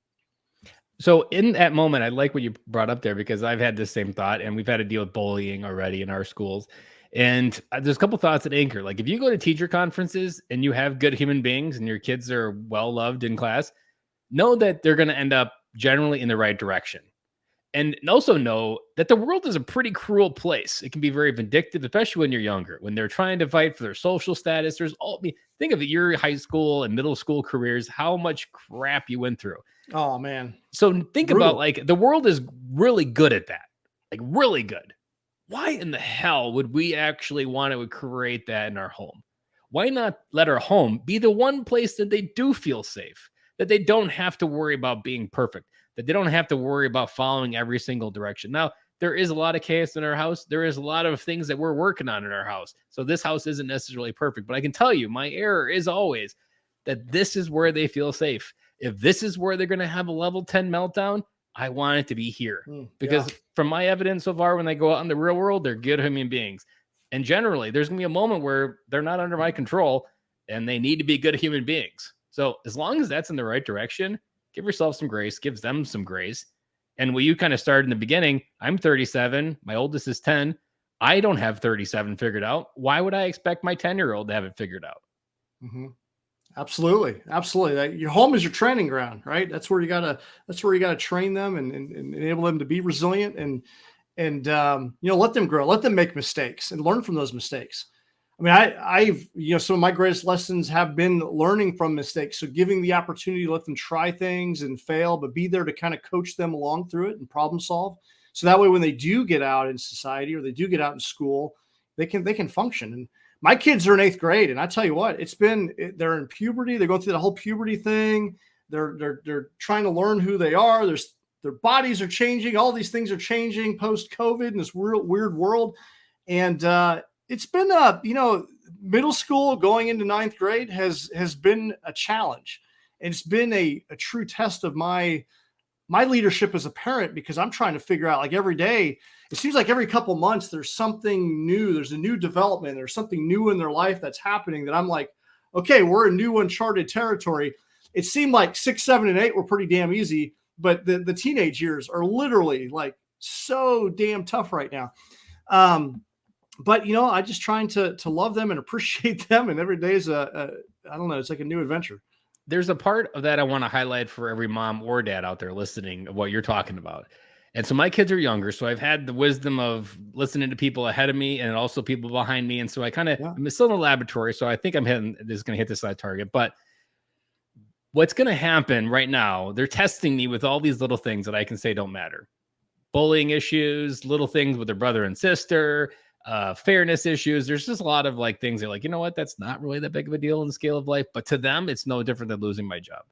So in that moment, I like what you brought up there, because I've had the same thought, and we've had to deal with bullying already in our schools. And there's a couple thoughts at anchor. Like, if you go to teacher conferences and you have good human beings and your kids are well loved in class, know that they're going to end up generally in the right direction. And also know that the world is a pretty cruel place. It can be very vindictive, especially when you're younger, when they're trying to fight for their social status. Think of it, your high school and middle school careers, how much crap you went through. Oh, man. So think Brutal. about, like, the world is really good at that, like really good. Why in the hell would we actually want to create that in our home? Why not let our home be the one place that they do feel safe, that they don't have to worry about being perfect, that they don't have to worry about following every single direction. Now, there is a lot of chaos in our house. There is a lot of things that we're working on in our house. So this house isn't necessarily perfect, but I can tell you, my error is always that this is where they feel safe. If this is where they're going to have a level 10 meltdown, I want it to be here. Because from my evidence so far, when they go out in the real world, they're good human beings. And generally, there's going to be a moment where they're not under my control and they need to be good human beings. So as long as that's in the right direction, give yourself some grace, gives them some grace. And what you kind of started in the beginning, I'm 37, my oldest is 10. I don't have 37 figured out. Why would I expect my 10-year-old to have it figured out? Mm-hmm. Absolutely. Your home is your training ground, right? That's where you gotta train them and enable them to be resilient and let them grow, let them make mistakes and learn from those mistakes. I mean, I've some of my greatest lessons have been learning from mistakes. So giving the opportunity to let them try things and fail, but be there to kind of coach them along through it and problem solve. So that way, when they do get out in society or they do get out in school, they can function. And my kids are in 8th grade, and I tell you what, they're in puberty. They're going through the whole puberty thing. They're trying to learn who they are. Their bodies are changing. All these things are changing post-COVID in this weird world. And it's been middle school going into 9th grade has been a challenge. And it's been a true test of my leadership as a parent, because I'm trying to figure out, like, every day, it seems like every couple months there's something new. There's a new development. There's something new in their life that's happening that I'm like, okay, we're in new uncharted territory. It seemed like 6, 7, and 8 were pretty damn easy, but the teenage years are literally like so damn tough right now. But I just trying to love them and appreciate them, and every day is I don't know, it's like a new adventure. There's a part of that I want to highlight for every mom or dad out there listening of what you're talking about. And so my kids are younger, so I've had the wisdom of listening to people ahead of me and also people behind me. And so I I'm still in the laboratory, so I think I'm going to hit this target. But what's going to happen right now, they're testing me with all these little things that I can say don't matter. Bullying issues, little things with their brother and sister, fairness issues. There's just a lot of like things that like, you know what, that's not really that big of a deal in the scale of life, but to them, it's no different than losing my job.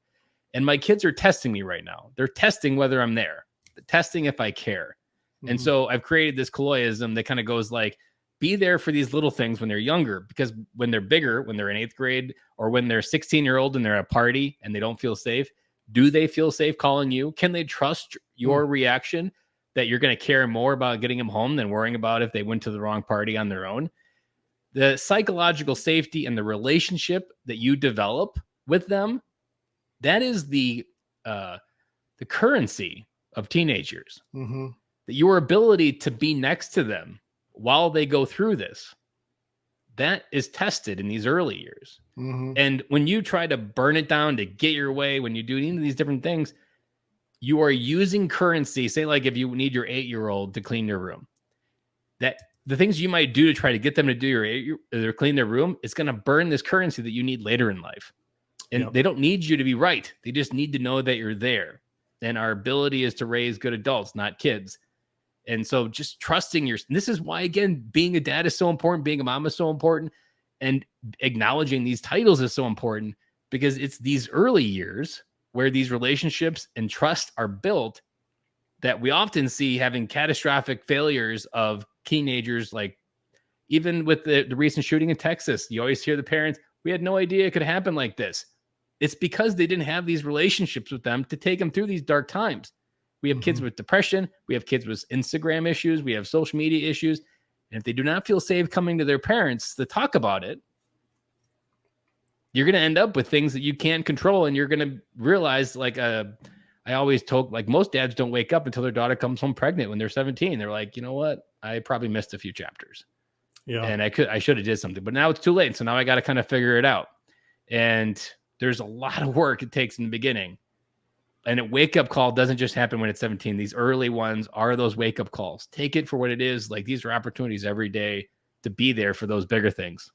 And my kids are testing me right now. They're testing whether I'm there, testing if I care. Mm-hmm. And so I've created this Killoyism that kind of goes like, be there for these little things when they're younger, because when they're bigger, when they're in 8th grade, or when they're 16-year-old and they're at a party and they don't feel safe, do they feel safe calling you? Can they trust your reaction? That you're going to care more about getting them home than worrying about if they went to the wrong party on their own. The psychological safety and the relationship that you develop with them, that is the currency of teenagers. Mm-hmm. That your ability to be next to them while they go through this, that is tested in these early years. Mm-hmm. And when you try to burn it down to get your way, when you do any of these different things, you are using currency. Say, like, if you need your 8-year-old to clean your room, that the things you might do to try to get them to do or clean their room, it's going to burn this currency that you need later in life. And they don't need you to be right. They just need to know that you're there. And our ability is to raise good adults, not kids. And so just trusting this is why, again, being a dad is so important. Being a mom is so important. And acknowledging these titles is so important, because it's these early years where these relationships and trust are built that we often see having catastrophic failures of teenagers. Like, even with the recent shooting in Texas, you always hear the parents, we had no idea it could happen like this. It's because they didn't have these relationships with them to take them through these dark times. We have kids with depression. We have kids with Instagram issues. We have social media issues. And if they do not feel safe coming to their parents to talk about it, you're going to end up with things that you can't control. And you're going to realize, like, I always told, like, most dads don't wake up until their daughter comes home pregnant when they're 17. They're like, you know what? I probably missed a few chapters. Yeah. And I should have did something, but now it's too late. So now I got to kind of figure it out. And there's a lot of work it takes in the beginning. And a wake-up call doesn't just happen when it's 17. These early ones are those wake-up calls. Take it for what it is. Like, these are opportunities every day to be there for those bigger things.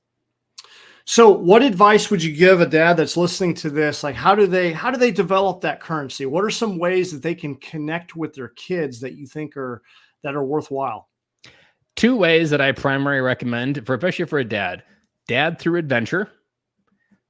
So what advice would you give a dad that's listening to this? Like, how do they develop that currency? What are some ways that they can connect with their kids that you think are worthwhile? 2 ways that I primarily recommend, especially for a dad through adventure.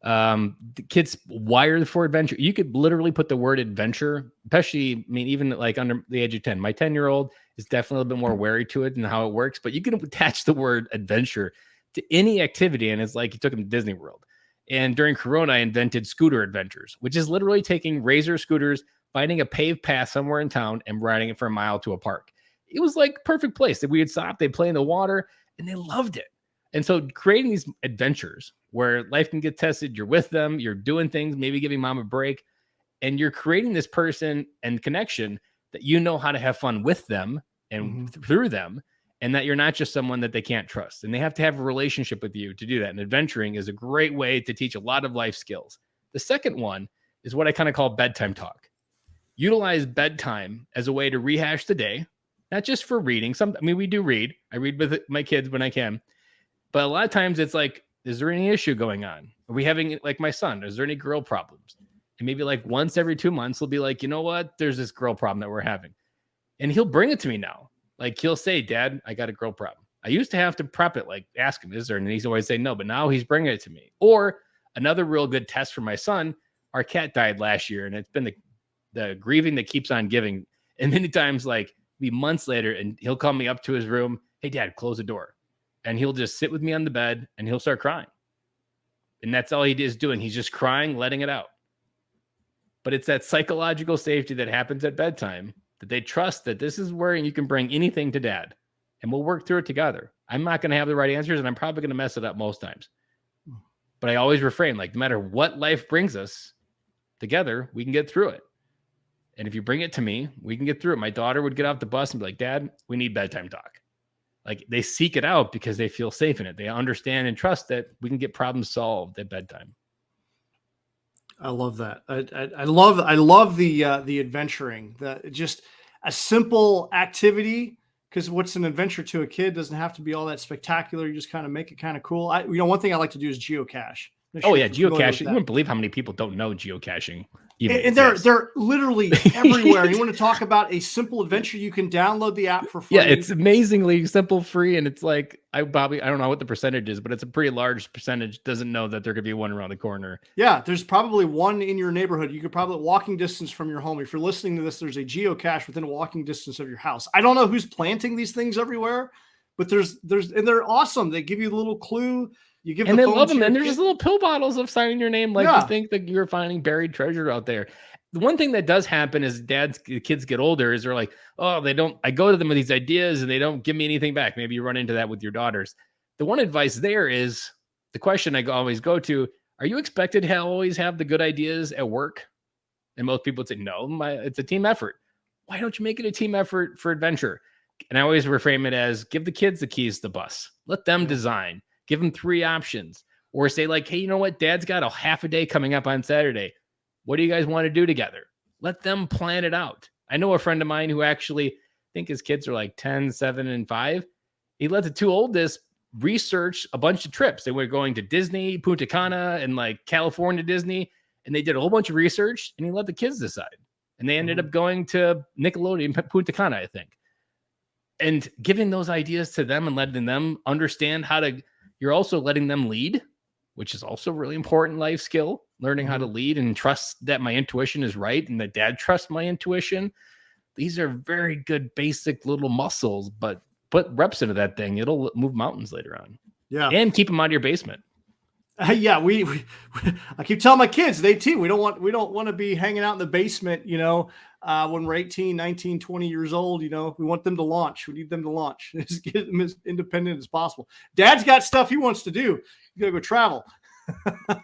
The kids wired for adventure. You could literally put the word adventure, especially, I mean, even like under the age of 10. My 10-year-old is definitely a little bit more wary to it and how it works, but you can attach the word adventure to any activity. And it's like you took him to Disney World. And during Corona, I invented scooter adventures, which is literally taking razor scooters, finding a paved path somewhere in town and riding it for a mile to a park. It was like perfect place that we would stop. They'd play in the water and they loved it. And so creating these adventures where life can get tested, you're with them, you're doing things, maybe giving mom a break, and you're creating this person and connection that you know how to have fun with them and through them, and that you're not just someone that they can't trust. And they have to have a relationship with you to do that. And adventuring is a great way to teach a lot of life skills. The second one is what I kind of call bedtime talk. Utilize bedtime as a way to rehash the day, not just for reading. We do read. I read with my kids when I can. But a lot of times it's like, is there any issue going on? Are we having, like my son, is there any girl problems? And maybe like once every 2 months, he'll be like, you know what? There's this girl problem that we're having. And he'll bring it to me now. Like, he'll say, Dad, I got a girl problem. I used to have to prep it, like ask him, is there? And he's always say no, but now he's bringing it to me. Or another real good test for my son, our cat died last year, and it's been the grieving that keeps on giving. And many times, like, be months later, and he'll call me up to his room. Hey, Dad, close the door. And he'll just sit with me on the bed and he'll start crying. And that's all he is doing. He's just crying, letting it out. But it's that psychological safety that happens at bedtime, that they trust that this is where you can bring anything to Dad and we'll work through it together. I'm not going to have the right answers and I'm probably going to mess it up most times. But I always refrain, like, no matter what life brings us, together, we can get through it. And if you bring it to me, we can get through it. My daughter would get off the bus and be like, Dad, we need bedtime talk. Like, they seek it out because they feel safe in it. They understand and trust that we can get problems solved at bedtime. I love that. I love the adventuring, just a simple activity. Because what's an adventure to a kid doesn't have to be all that spectacular. You just kind of make it kind of cool. One thing I like to do is geocache. Geocaching. You wouldn't believe how many people don't know geocaching. And they're literally everywhere. You want to talk about a simple adventure? You can download the app for free. Yeah, it's amazingly simple, free, and it's like I don't know what the percentage is, but it's a pretty large percentage doesn't know that there could be one around the corner. Yeah, there's probably one in your neighborhood. You could probably walking distance from your home. If you're listening to this, there's a geocache within a walking distance of your house. I don't know who's planting these things everywhere, but there's and they're awesome. They give you a little clue. You give and they love them, and there's just little pill bottles of signing your name, like you think that you're finding buried treasure out there. The one thing that does happen is kids get older is they're like, oh, I go to them with these ideas and they don't give me anything back. Maybe you run into that with your daughters. The one advice there is the question I always go to, are you expected to always have the good ideas at work? And most people would say, no, it's a team effort. Why don't you make it a team effort for adventure? And I always reframe it as give the kids the keys to the bus. Let them design. Give them 3 options. Or say like, hey, you know what? Dad's got a half a day coming up on Saturday. What do you guys want to do together? Let them plan it out. I know a friend of mine who actually, I think his kids are like 10, 7, and 5. He let the 2 oldest research a bunch of trips. They were going to Disney, Punta Cana, and like California Disney. And they did a whole bunch of research, and he let the kids decide. And they ended up going to Nickelodeon, Punta Cana, I think. And giving those ideas to them and letting them understand how to, you're also letting them lead, which is also a really important life skill, learning how to lead and trust that my intuition is right and that dad trusts my intuition. These are very good basic little muscles, but put reps into that thing. It'll move mountains later on. Yeah. And keep them out of your basement. Yeah, we I keep telling my kids, they too, we don't want to be hanging out in the basement, when we're 18, 19, 20 years old, we want them to launch. We need them to launch. Just get them as independent as possible. Dad's got stuff he wants to do. You gotta go travel.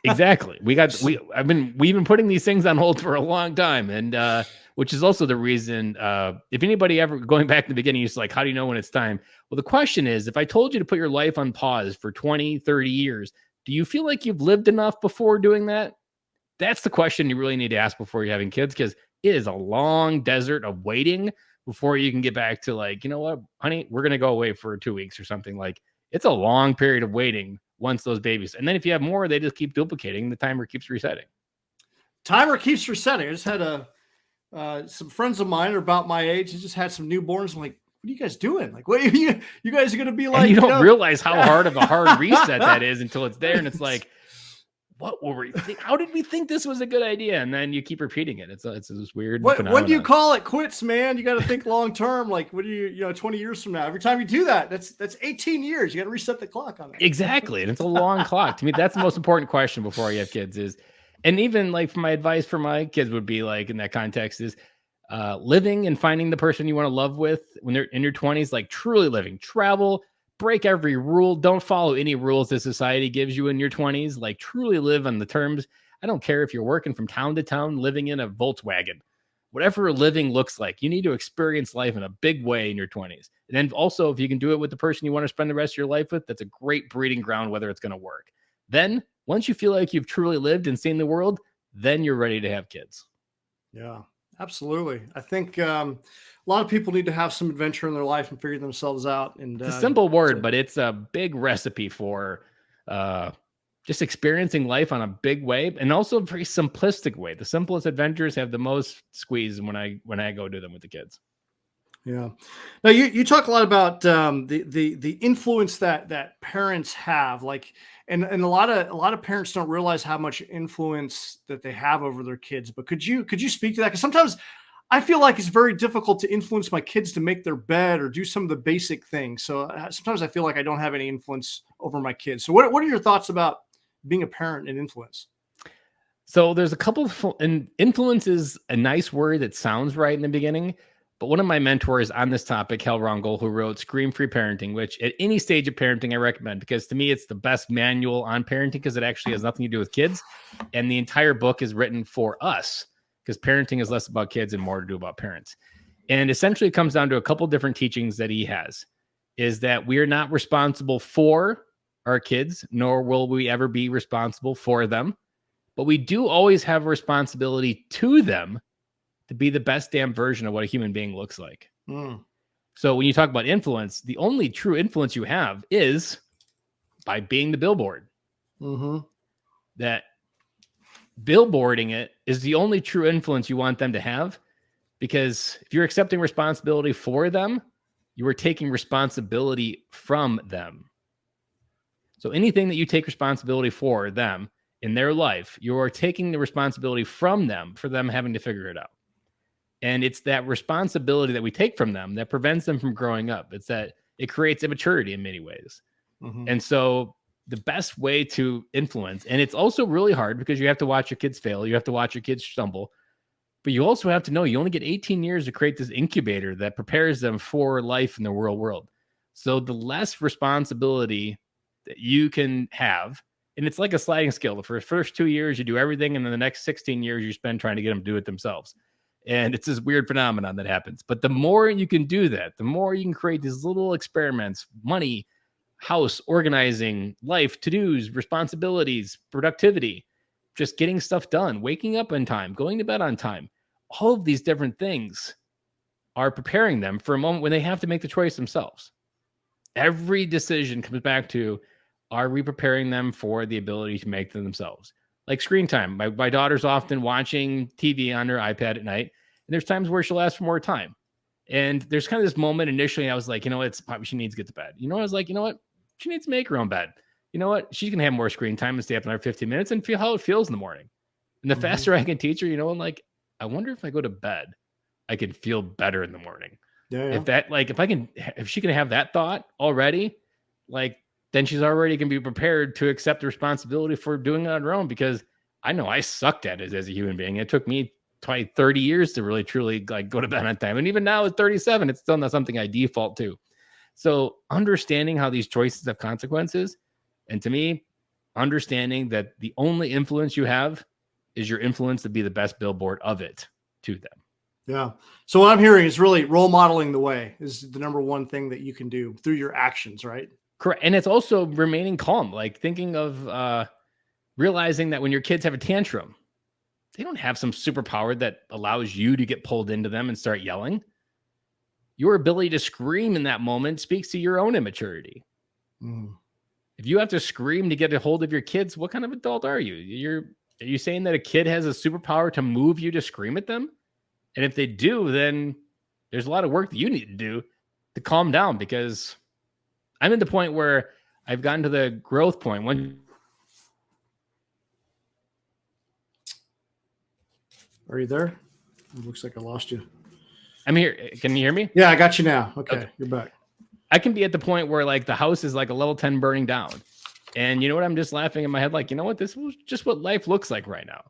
Exactly. We've been putting these things on hold for a long time. And, which is also the reason, if anybody ever going back to the beginning, it's like, how do you know when it's time? Well, the question is, if I told you to put your life on pause for 20, 30 years, do you feel like you've lived enough before doing that? That's the question you really need to ask before you're having kids, because it is a long desert of waiting before you can get back to like, you know what, honey, we're going to go away for 2 weeks or something. Like, it's a long period of waiting once those babies. And then if you have more, they just keep duplicating. The timer keeps resetting. Timer keeps resetting. I just had some friends of mine are about my age. They just had some newborns. I'm like, what are you guys doing? Like, what are you guys are going to be like? And you don't realize how hard of a hard reset that is until it's there. And it's like, what were we think? How did we think this was a good idea? And then you keep repeating it. It's this weird. When do you call it quits, man? You got to think long term. Like, what do you 20 years from now? Every time you do that, that's 18 years. You got to reset the clock on that. Exactly. And it's a long clock. To me, that's the most important question before you have kids is, and even like my advice for my kids would be like in that context is, living and finding the person you want to love with when they're in your 20s, like truly living, travel, break every rule. Don't follow any rules that society gives you in your 20s. Like truly live on the terms. I don't care if you're working from town to town, living in a Volkswagen, whatever living looks like, you need to experience life in a big way in your 20s. And then also, if you can do it with the person you want to spend the rest of your life with, that's a great breeding ground, whether it's going to work. Then once you feel like you've truly lived and seen the world, then you're ready to have kids. Yeah. Absolutely. I think a lot of people need to have some adventure in their life and figure themselves out. And it's a simple word, but it's a big recipe for just experiencing life on a big way, and also a very simplistic way. The simplest adventures have the most squeeze when I go do them with the kids. Yeah. Now you talk a lot about the influence that parents have, like, and a lot of parents don't realize how much influence that they have over their kids. But could you speak to that? Because sometimes I feel like it's very difficult to influence my kids to make their bed or do some of the basic things. So sometimes I feel like I don't have any influence over my kids. So what are your thoughts about being a parent and influence? So there's a couple of, and influence is a nice word that sounds right in the beginning. But one of my mentors on this topic, Hal Rungel, who wrote Scream Free Parenting, which at any stage of parenting I recommend, because to me it's the best manual on parenting because it actually has nothing to do with kids. And the entire book is written for us because parenting is less about kids and more to do about parents. And essentially it comes down to a couple different teachings that he has, is that we are not responsible for our kids, nor will we ever be responsible for them. But we do always have a responsibility to them to be the best damn version of what a human being looks like. So when you talk about influence, the only true influence you have is by being the billboard. That billboarding it is the only true influence you want them to have, because if you're accepting responsibility for them, you are taking responsibility from them. So anything that you take responsibility for them in their life, you are taking the responsibility from them for them having to figure it out. And it's that responsibility that we take from them that prevents them from growing up. It's that it creates immaturity in many ways. And so the best way to influence, and it's also really hard because you have to watch your kids fail. You have to watch your kids stumble. But you also have to know you only get 18 years to create this incubator that prepares them for life in the real world. So the less responsibility that you can have, and it's like a sliding scale. The first 2 years, you do everything. And then the next 16 years, you spend trying to get them to do it themselves. And it's this weird phenomenon that happens. But the more you can do that, the more you can create these little experiments, money, house, organizing, life, to-dos, responsibilities, productivity, just getting stuff done, waking up on time, going to bed on time. All of these different things are preparing them for a moment when they have to make the choice themselves. Every decision comes back to, are we preparing them for the ability to make them themselves? Like screen time. My daughter's often watching TV on her iPad at night, and there's times where she'll ask for more time. And there's kind of this moment initially, I was like, it's probably she needs to get to bed. I was like, she needs to make her own bed. You know what? She's going to have more screen time and stay up another 15 minutes and feel how it feels in the morning. And the faster I can teach her, I'm like, I wonder if I go to bed, I could feel better in the morning. Yeah. If she can have that thought already, then she's already going to be prepared to accept the responsibility for doing it on her own, because I know I sucked at it as a human being. It took me probably 30 years to really, truly go to bed on time. And even now at 37, it's still not something I default to. So understanding how these choices have consequences, and to me, understanding that the only influence you have is your influence to be the best billboard of it to them. Yeah. So what I'm hearing is really role modeling the way is the number one thing that you can do through your actions, right? Correct. And it's also remaining calm, thinking of realizing that when your kids have a tantrum, they don't have some superpower that allows you to get pulled into them and start yelling. Your ability to scream in that moment speaks to your own immaturity. If you have to scream to get a hold of your kids, what kind of adult are you? Are you saying that a kid has a superpower to move you to scream at them? And if they do, then there's a lot of work that you need to do to calm down, because I'm at the point where I've gotten to the growth point. Are you there? It looks like I lost you. I'm here. Can you hear me? Yeah, I got you now. Okay. You're back. I can be at the point where the house is like a level 10 burning down. And you know what? I'm just laughing in my head. You know what? This was just what life looks like right now.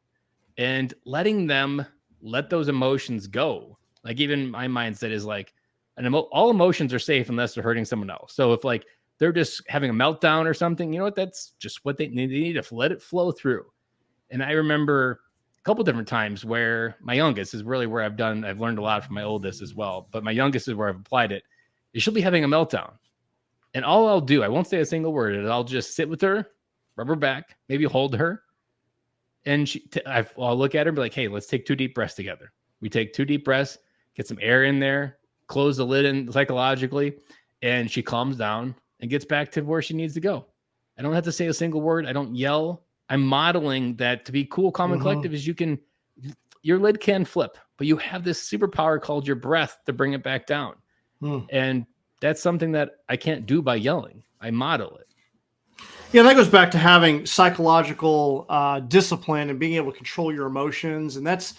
And letting them let those emotions go. Even my mindset is all emotions are safe unless they're hurting someone else. So if they're just having a meltdown or something, you know what? That's just what they need to let it flow through. And I remember a couple different times where my youngest is really where I've learned a lot from my oldest as well. But my youngest is where I've applied it. She'll be having a meltdown. And all I'll do, I won't say a single word. I'll just sit with her, rub her back, maybe hold her. And I'll look at her and be like, hey, let's take 2 deep breaths together. We take 2 deep breaths, get some air in there, close the lid in psychologically, and she calms down and gets back to where she needs to go. I don't have to say a single word. I don't yell. I'm modeling that to be cool, calm, and collective is your lid can flip, but you have this superpower called your breath to bring it back down. And that's something that I can't do by yelling. I model it. Yeah, that goes back to having psychological discipline and being able to control your emotions, and that's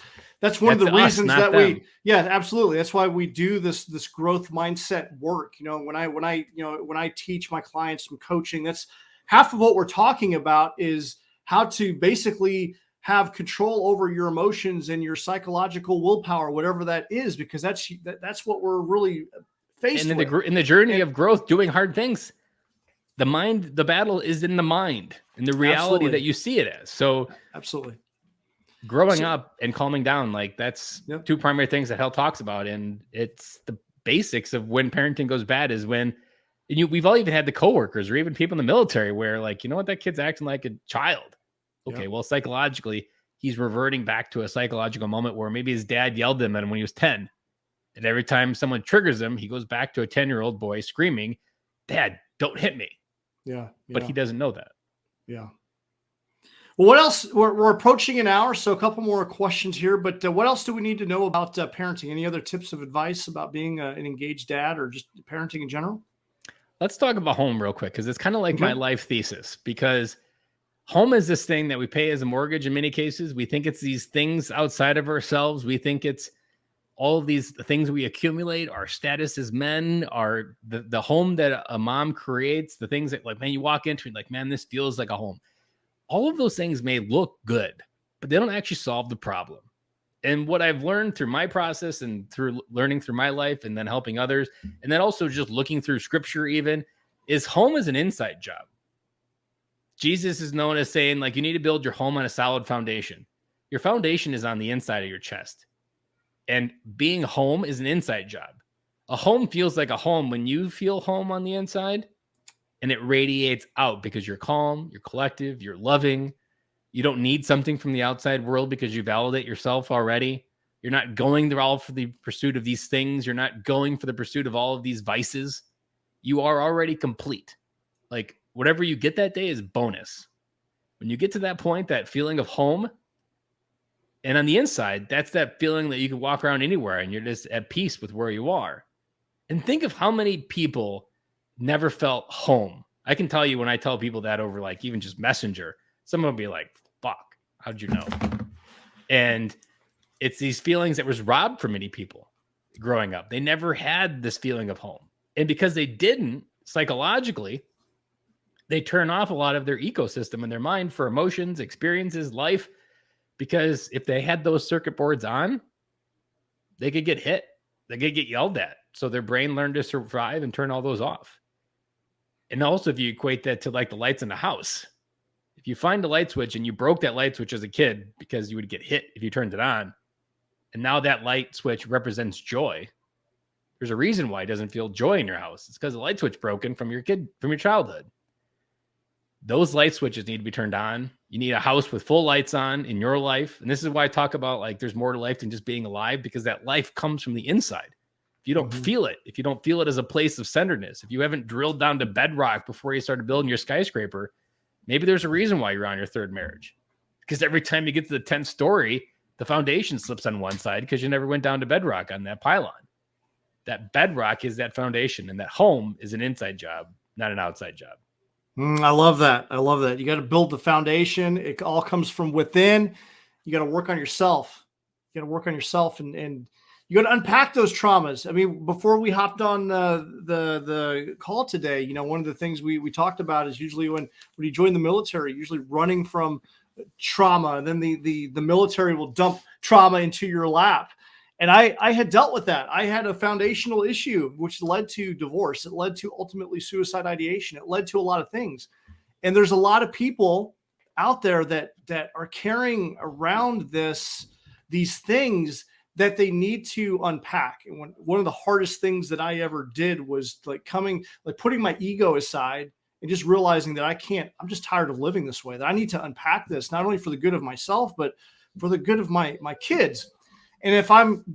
one of the reasons that them. Absolutely. That's why we do this growth mindset work. When I teach my clients some coaching, that's half of what we're talking about is how to basically have control over your emotions and your psychological willpower, whatever that is, because that's what we're really faced with. In the journey of growth, doing hard things, the battle is in the mind and the reality that you see it as. So absolutely. Growing up and calming down, that's 2 primary things that Hell talks about. And it's the basics of when parenting goes bad is when we've all even had the coworkers or even people in the military where you know what, that kid's acting like a child. Okay. Well, psychologically, he's reverting back to a psychological moment where maybe his dad yelled at him when he was 10. And every time someone triggers him, he goes back to a 10-year-old boy screaming, "Dad, don't hit me." Yeah. But he doesn't know that. Yeah. Well, what else? We're approaching an hour, so a couple more questions here. But what else do we need to know about parenting? Any other tips of advice about being an engaged dad or just parenting in general? Let's talk about home real quick, because it's kind of like my life thesis. Because home is this thing that we pay as a mortgage in many cases. We think it's these things outside of ourselves. We think it's all of these things we accumulate, our status as men, our the home that a mom creates, the things that you walk into and man, this feels like a home. All of those things may look good, but they don't actually solve the problem. And what I've learned through my process and through learning through my life and then helping others, and then also just looking through scripture even, is home is an inside job. Jesus is known as saying you need to build your home on a solid foundation. Your foundation is on the inside of your chest. And being home is an inside job. A home feels like a home when you feel home on the inside. and it radiates out because you're calm, you're collective, you're loving. You don't need something from the outside world because you validate yourself already. You're not going there all for the pursuit of these things. You're not going for the pursuit of all of these vices. You are already complete. Like whatever you get that day is bonus. When you get to that point, that feeling of home, and on the inside, that's that feeling that you can walk around anywhere and you're just at peace with where you are. And think of how many people never felt home. I can tell you when I tell people that over like even just Messenger, someone will be like, fuck, how'd you know? And it's these feelings that was robbed from many people growing up. They never had this feeling of home. And because they didn't, psychologically, they turn off a lot of their ecosystem in their mind for emotions, experiences, life. Because if they had those circuit boards on, they could get hit. They could get yelled at. So their brain learned to survive and turn all those off. And also, if you equate that to like the lights in the house, if you find a light switch and you broke that light switch as a kid because you would get hit if you turned it on, and now that light switch represents joy, there's a reason why it doesn't feel joy in your house. It's because the light switch broken from your childhood. Those light switches need to be turned on. You need a house with full lights on in your life. And this is why I talk about like there's more to life than just being alive, because that life comes from the inside. If you don't feel it, if you don't feel it as a place of centeredness, if you haven't drilled down to bedrock before you started building your skyscraper, maybe there's a reason why you're on your third marriage. Because every time you get to the 10th story, the foundation slips on one side because you never went down to bedrock on that pylon. That bedrock is that foundation, and that home is an inside job, not an outside job. I love that. I love that. You got to build the foundation. It all comes from within. You got to work on yourself. You got to work on yourself, and you got to unpack those traumas. I mean, before we hopped on the call today, you know, one of the things we talked about is usually when you join the military, usually running from trauma, and then the military will dump trauma into your lap. And I had dealt with that. I had a foundational issue, which led to divorce. It led to ultimately suicide ideation. It led to a lot of things. And there's a lot of people out there that are carrying around these things that they need to unpack. And one of the hardest things that I ever did was putting my ego aside and just realizing that I'm just tired of living this way, that I need to unpack this, not only for the good of myself, but for the good of my kids. And if I'm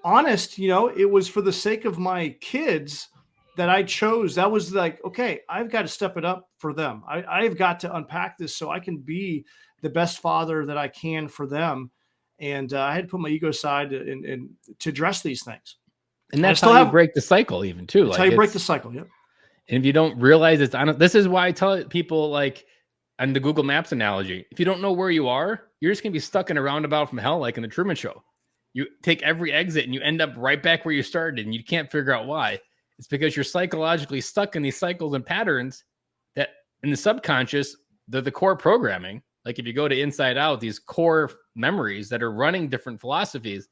honest, you know, it was for the sake of my kids that I chose. That was like, okay, I've got to step it up for them. I've got to unpack this so I can be the best father that I can for them. And I had to put my ego aside and to address these things. And that's how you break the cycle even too. That's how you break the cycle. Yep. And if you don't realize it's on, this is why I tell people, like on the Google Maps analogy, if you don't know where you are, you're just going to be stuck in a roundabout from hell, like in the Truman Show. You take every exit and you end up right back where you started, and you can't figure out why. It's because you're psychologically stuck in these cycles and patterns that in the subconscious, they're the core programming. Like if you go to Inside Out, these core memories that are running different philosophies,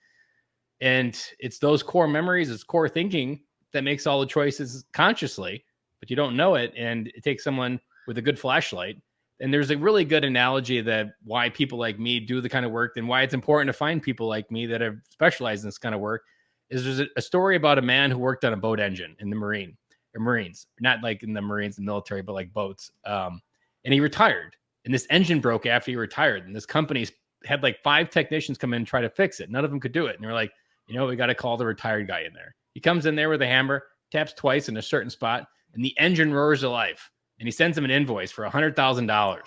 and it's those core memories, it's core thinking that makes all the choices consciously, but you don't know it. And it takes someone with a good flashlight. And there's a really good analogy that why people like me do the kind of work, and why it's important to find people like me that have specialized in this kind of work, is there's a story about a man who worked on a boat engine in the Marines, not like in the Marines, the military, but like boats. And he retired, and this engine broke after he retired. And this company had like 5 technicians come in and try to fix it. None of them could do it. And they're like, you know, we got to call the retired guy in there. He comes in there with a hammer, taps twice in a certain spot, and the engine roars to life. And he sends him an invoice for $100,000.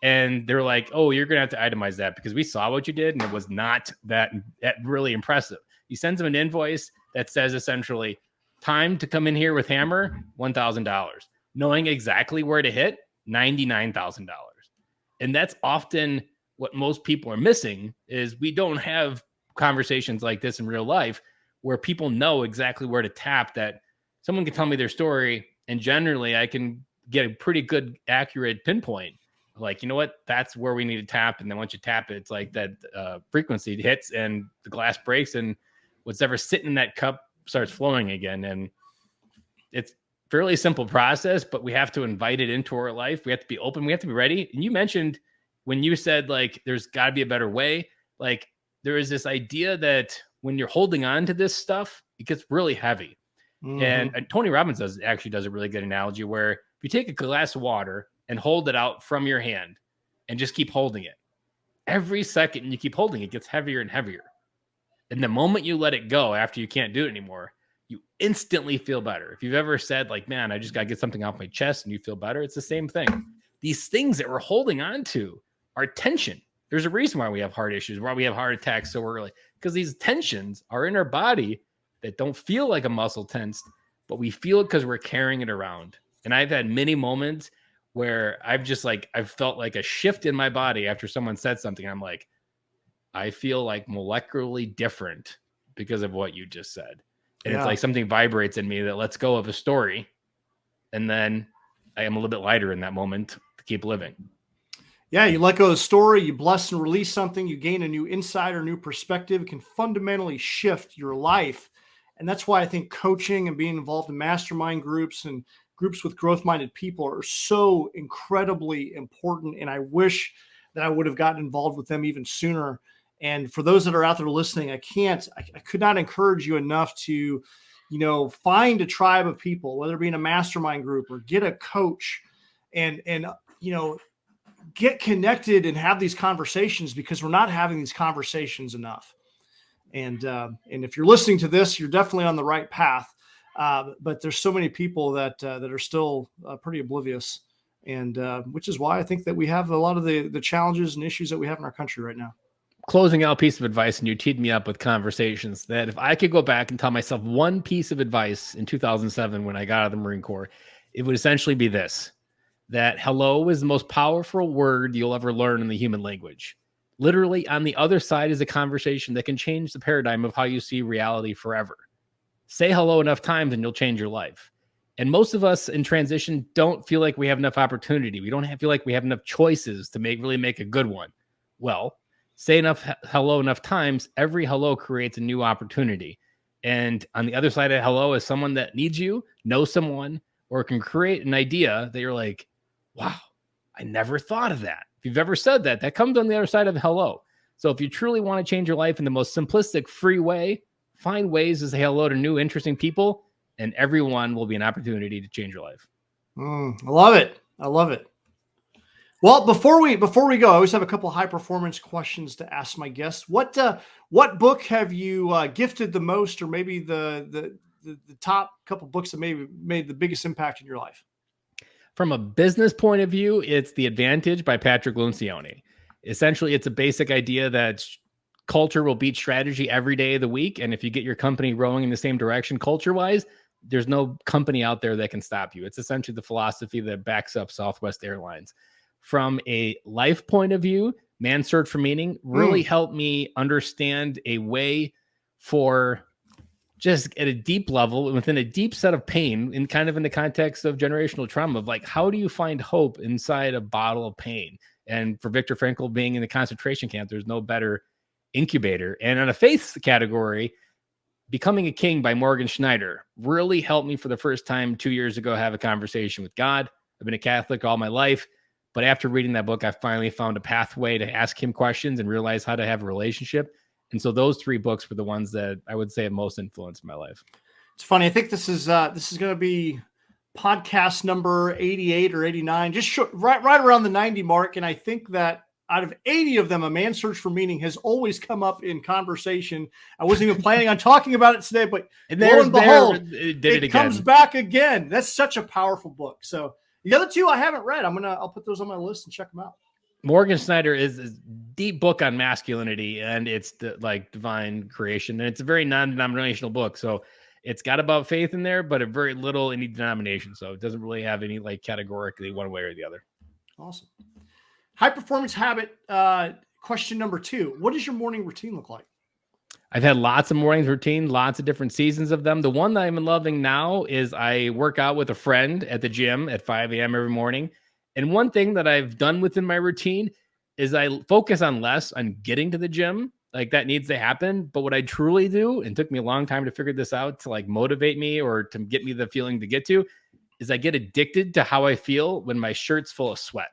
And they're like, oh, you're going to have to itemize that because we saw what you did, and it was not that really impressive. He sends him an invoice that says essentially, time to come in here with hammer, $1,000. Knowing exactly where to hit, $99,000. And that's often what most people are missing, is we don't have conversations like this in real life where people know exactly where to tap, that someone can tell me their story, and generally I can get a pretty good, accurate pinpoint. Like, you know what, that's where we need to tap. And then once you tap it, it's like that frequency hits and the glass breaks, and what's ever sitting in that cup starts flowing again. And it's fairly simple process, but we have to invite it into our life. We have to be open. We have to be ready. And you mentioned when you said, like, there's got to be a better way. Like, there is this idea that when you're holding on to this stuff, it gets really heavy. Mm-hmm. And Tony Robbins actually does a really good analogy where If you take a glass of water and hold it out from your hand and just keep holding it, every second you keep holding it gets heavier and heavier. And the moment you let it go after you can't do it anymore, you instantly feel better. If you've ever said like, man, I just got to get something off my chest and you feel better, it's the same thing. These things that we're holding on to are tension. There's a reason why we have heart issues, why we have heart attacks so early, because these tensions are in our body that don't feel like a muscle tensed, but we feel it because we're carrying it around. And I've had many moments where I've felt like a shift in my body after someone said something. I'm like, I feel like molecularly different because of what you just said. And it's like something vibrates in me that lets go of a story. And then I am a little bit lighter in that moment to keep living. Yeah, you let go of the story, you bless and release something, you gain a new insight or new perspective. It can fundamentally shift your life. And that's why I think coaching and being involved in mastermind groups and groups with growth-minded people are so incredibly important. And I wish that I would have gotten involved with them even sooner. And for those that are out there listening, I could not encourage you enough to, find a tribe of people, whether it be in a mastermind group or get a coach and get connected and have these conversations, because we're not having these conversations enough. And if you're listening to this, you're definitely on the right path. But there's so many people that are still pretty oblivious, and which is why I think that we have a lot of the challenges and issues that we have in our country right now. Closing out piece of advice, and you teed me up with conversations that if I could go back and tell myself one piece of advice in 2007 when I got out of the Marine Corps, it would essentially be this: that hello is the most powerful word you'll ever learn in the human language. Literally, on the other side is a conversation that can change the paradigm of how you see reality forever. Say hello enough times and you'll change your life. And most of us in transition don't feel like we have enough opportunity. We don't feel like we have enough choices to really make a good one. Well, say enough hello enough times, every hello creates a new opportunity. And on the other side of hello is someone that needs you, knows someone, or can create an idea that you're like, wow, I never thought of that. If you've ever said that, that comes on the other side of hello. So if you truly want to change your life in the most simplistic, free way, find ways to say hello to new, interesting people, and everyone will be an opportunity to change your life. I love it. I love it. Well, before we go, I always have a couple of high performance questions to ask my guests. What book have you gifted the most, or maybe the top couple books that maybe made the biggest impact in your life? From a business point of view, it's The Advantage by Patrick Lencioni. Essentially, it's a basic idea that culture will beat strategy every day of the week. And if you get your company rowing in the same direction culture-wise, there's no company out there that can stop you. It's essentially the philosophy that backs up Southwest Airlines. From a life point of view, Man's Search for Meaning really helped me understand a way for just at a deep level, within a deep set of pain, in kind of in the context of generational trauma, of like, how do you find hope inside a bottle of pain? And for Viktor Frankl being in the concentration camp, there's no better incubator. And on a faith category, Becoming a King by Morgan Schneider really helped me for the first time 2 years ago have a conversation with God. I've been a Catholic all my life, but after reading that book, I finally found a pathway to ask him questions and realize how to have a relationship. And so those three books were the ones that I would say have most influenced my life. It's funny. I think this is going to be podcast number 88 or 89, just right around the 90 mark. And I think that out of 80 of them, A Man's Search for Meaning has always come up in conversation. I wasn't even planning on talking about it today, but lo and behold, it comes back again. That's such a powerful book. So the other two I haven't read. I'll put those on my list and check them out. Morgan Schneider is a deep book on masculinity, and it's like divine creation. And it's a very non-denominational book. So it's got about faith in there, but a very little any denomination. So it doesn't really have any like categorically one way or the other. Awesome. High performance habit. Question number 2. What does your morning routine look like? I've had lots of mornings routine, lots of different seasons of them. The one that I'm loving now is I work out with a friend at the gym at 5 a.m. every morning. And one thing that I've done within my routine is I focus on less on getting to the gym. Like that needs to happen. But what I truly do, and it took me a long time to figure this out, to like motivate me or to get me the feeling to get to, is I get addicted to how I feel when my shirt's full of sweat.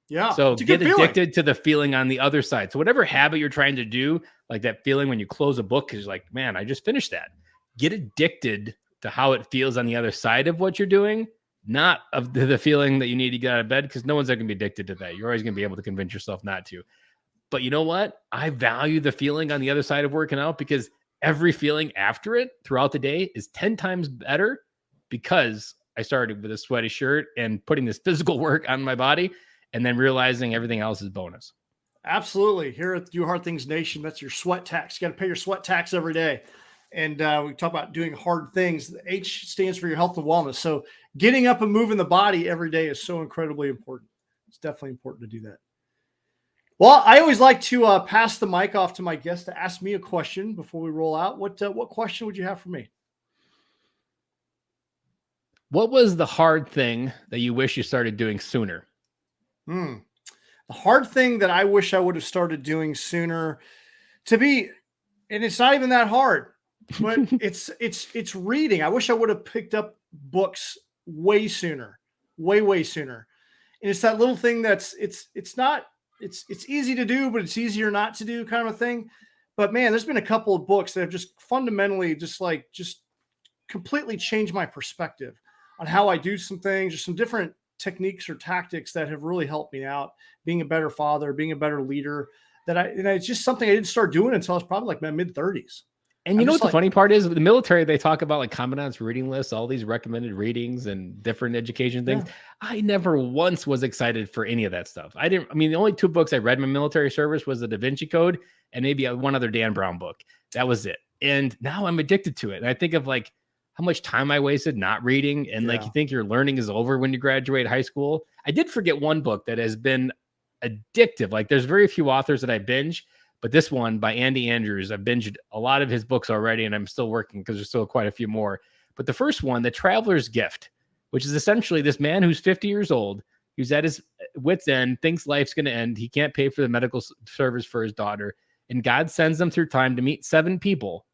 Yeah. So get addicted to the feeling on the other side. So whatever habit you're trying to do, like that feeling when you close a book, is like, man, I just finished that. Get addicted to how it feels on the other side of what you're doing. not of the feeling that you need to get out of bed, because no one's going to be addicted to that. You're always going to be able to convince yourself not to. But you know what? I value the feeling on the other side of working out, because every feeling after it throughout the day is 10 times better, because I started with a sweaty shirt and putting this physical work on my body and then realizing everything else is bonus. Absolutely. Here at Do Hard Things Nation, that's your sweat tax. You got to pay your sweat tax every day. And we talk about doing hard things. The H stands for your health and wellness. So getting up and moving the body every day is so incredibly important. It's definitely important to do that. Well, I always like to pass the mic off to my guest to ask me a question before we roll out. What question would you have for me? What was the hard thing that you wish you started doing sooner? The hard thing that I wish I would have started doing sooner, and it's not even that hard, but it's reading. I wish I would have picked up books way sooner, way sooner. And it's that little thing it's easy to do, but it's easier not to do kind of a thing. But man, there's been a couple of books that have just fundamentally just completely changed my perspective on how I do some things, or some different techniques or tactics that have really helped me out, being a better father, being a better leader. And it's just something I didn't start doing until I was probably like my mid-30s. And you know what the funny part is? With the military, they talk about like commandant's reading lists, all these recommended readings and different education things. Yeah. I never once was excited for any of that stuff. The only 2 books I read in my military service was the Da Vinci Code and maybe one other Dan Brown book. That was it. And now I'm addicted to it. And I think of like how much time I wasted not reading. And like, you think your learning is over when you graduate high school. I did forget one book that has been addictive. Like there's very few authors that I binge, but this one by Andy Andrews, I've binged a lot of his books already, and I'm still working because there's still quite a few more. But the first one, The Traveler's Gift, which is essentially this man who's 50 years old, who's at his wit's end, thinks life's going to end. He can't pay for the medical service for his daughter. And God sends him through time to meet 7 people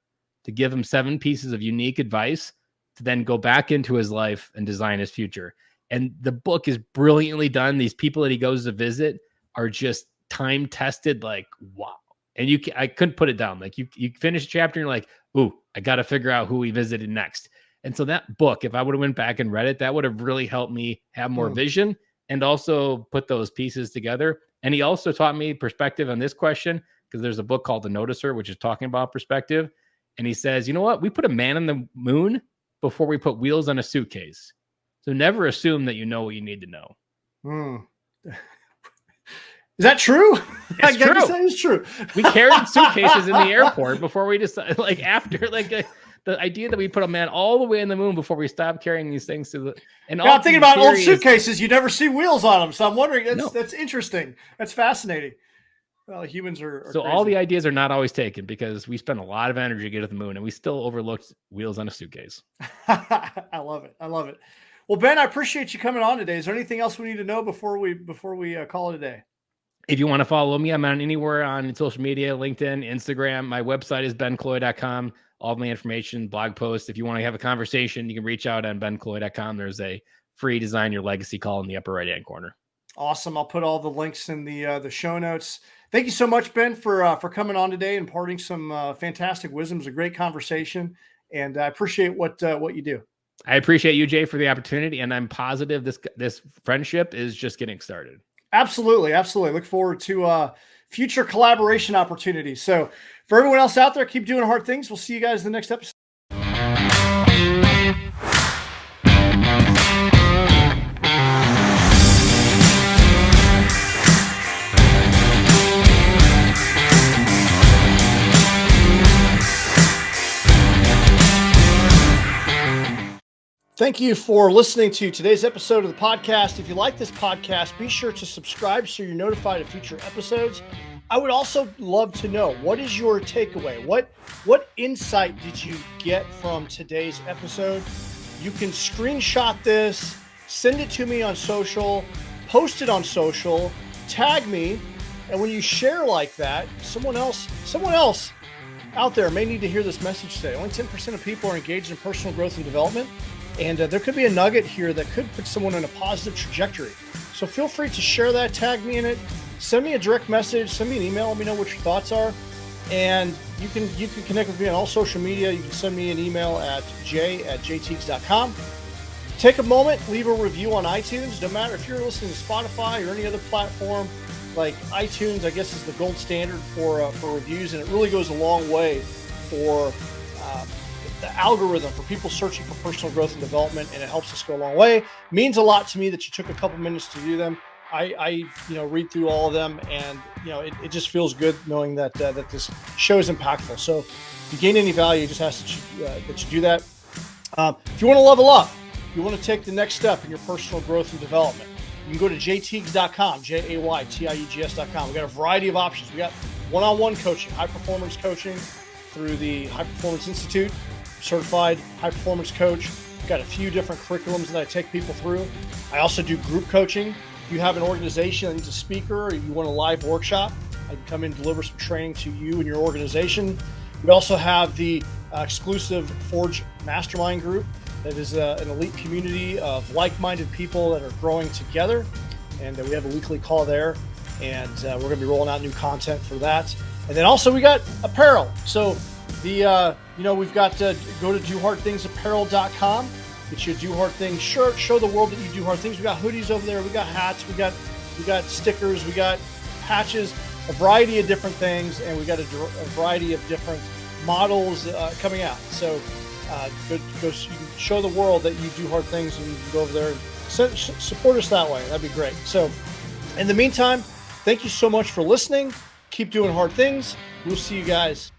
to give him 7 pieces of unique advice to then go back into his life and design his future. And the book is brilliantly done. These people that he goes to visit are just time tested, like, wow. And I couldn't put it down. Like you finish a chapter and you're like, ooh, I got to figure out who he visited next. And so that book, if I would have went back and read it, that would have really helped me have more vision and also put those pieces together. And he also taught me perspective on this question, because there's a book called The Noticer, which is talking about perspective. And he says, you know what? We put a man on the moon before we put wheels on a suitcase. So never assume that you know what you need to know. Is that true? It's true. That is true. We carried suitcases in the airport before we decided, like after, the idea that we put a man all the way in the moon before we stopped carrying these things to the. And I'm thinking about old suitcases. You never see wheels on them, so I'm wondering. That's interesting. That's fascinating. Well, humans are so crazy. All the ideas are not always taken, because we spend a lot of energy to get to the moon, and we still overlooked wheels on a suitcase. I love it. Well, Ben, I appreciate you coming on today. Is there anything else we need to know before we call it a day? If you want to follow me, I'm on anywhere on social media, LinkedIn, Instagram. My website is benkilloy.com. All of my information, blog posts. If you want to have a conversation, you can reach out on benkilloy.com. There's a free Design Your Legacy call in the upper right-hand corner. Awesome. I'll put all the links in the show notes. Thank you so much, Ben, for coming on today and imparting some fantastic wisdom. It was a great conversation, and I appreciate what you do. I appreciate you, Jay, for the opportunity, and I'm positive this friendship is just getting started. Absolutely. Look forward to future collaboration opportunities. So for everyone else out there, keep doing hard things. We'll see you guys in the next episode. Thank you for listening to today's episode of the podcast. If you like this podcast, be sure to subscribe so you're notified of future episodes. I would also love to know, what is your takeaway? What insight did you get from today's episode? You can screenshot this, send it to me on social, post it on social, tag me, and when you share like that, someone else out there may need to hear this message today. Only 10% of people are engaged in personal growth and development. And there could be a nugget here that could put someone in a positive trajectory. So feel free to share that, tag me in it, send me a direct message, send me an email, let me know what your thoughts are. And you can connect with me on all social media. You can send me an email at j@jteagues.com. take a moment, leave a review on iTunes. No matter if you're listening to Spotify or any other platform, like iTunes, I guess is the gold standard for reviews, and it really goes a long way for the algorithm for people searching for personal growth and development, and it helps us go a long way. It means a lot to me that you took a couple minutes to do them. I read through all of them, and it just feels good knowing that that this show is impactful. So if you gain any value, it just has that you do that. If you want to level up, you want to take the next step in your personal growth and development, you can go to jaytiegs.com, jaytiegs.com. We got a variety of options. We got one-on-one coaching, high performance coaching through the High Performance Institute, certified high performance coach. We've got a few different curriculums that I take people through. I also do group coaching. If you have an organization that needs a speaker or you want a live workshop, I can come in and deliver some training to you and your organization. We also have the exclusive Forge Mastermind group that is an elite community of like-minded people that are growing together. And we have a weekly call there, and we're going to be rolling out new content for that. And then also we got apparel. So the we've got go to dohardthingsapparel.com. Get you a Do Hard Things shirt. Show the world that you do hard things. We got hoodies over there. We got hats. We got stickers. We got patches. A variety of different things, and we got a variety of different models coming out. So you can show the world that you do hard things, and you can go over there and support us that way. That'd be great. So in the meantime, thank you so much for listening. Keep doing hard things. We'll see you guys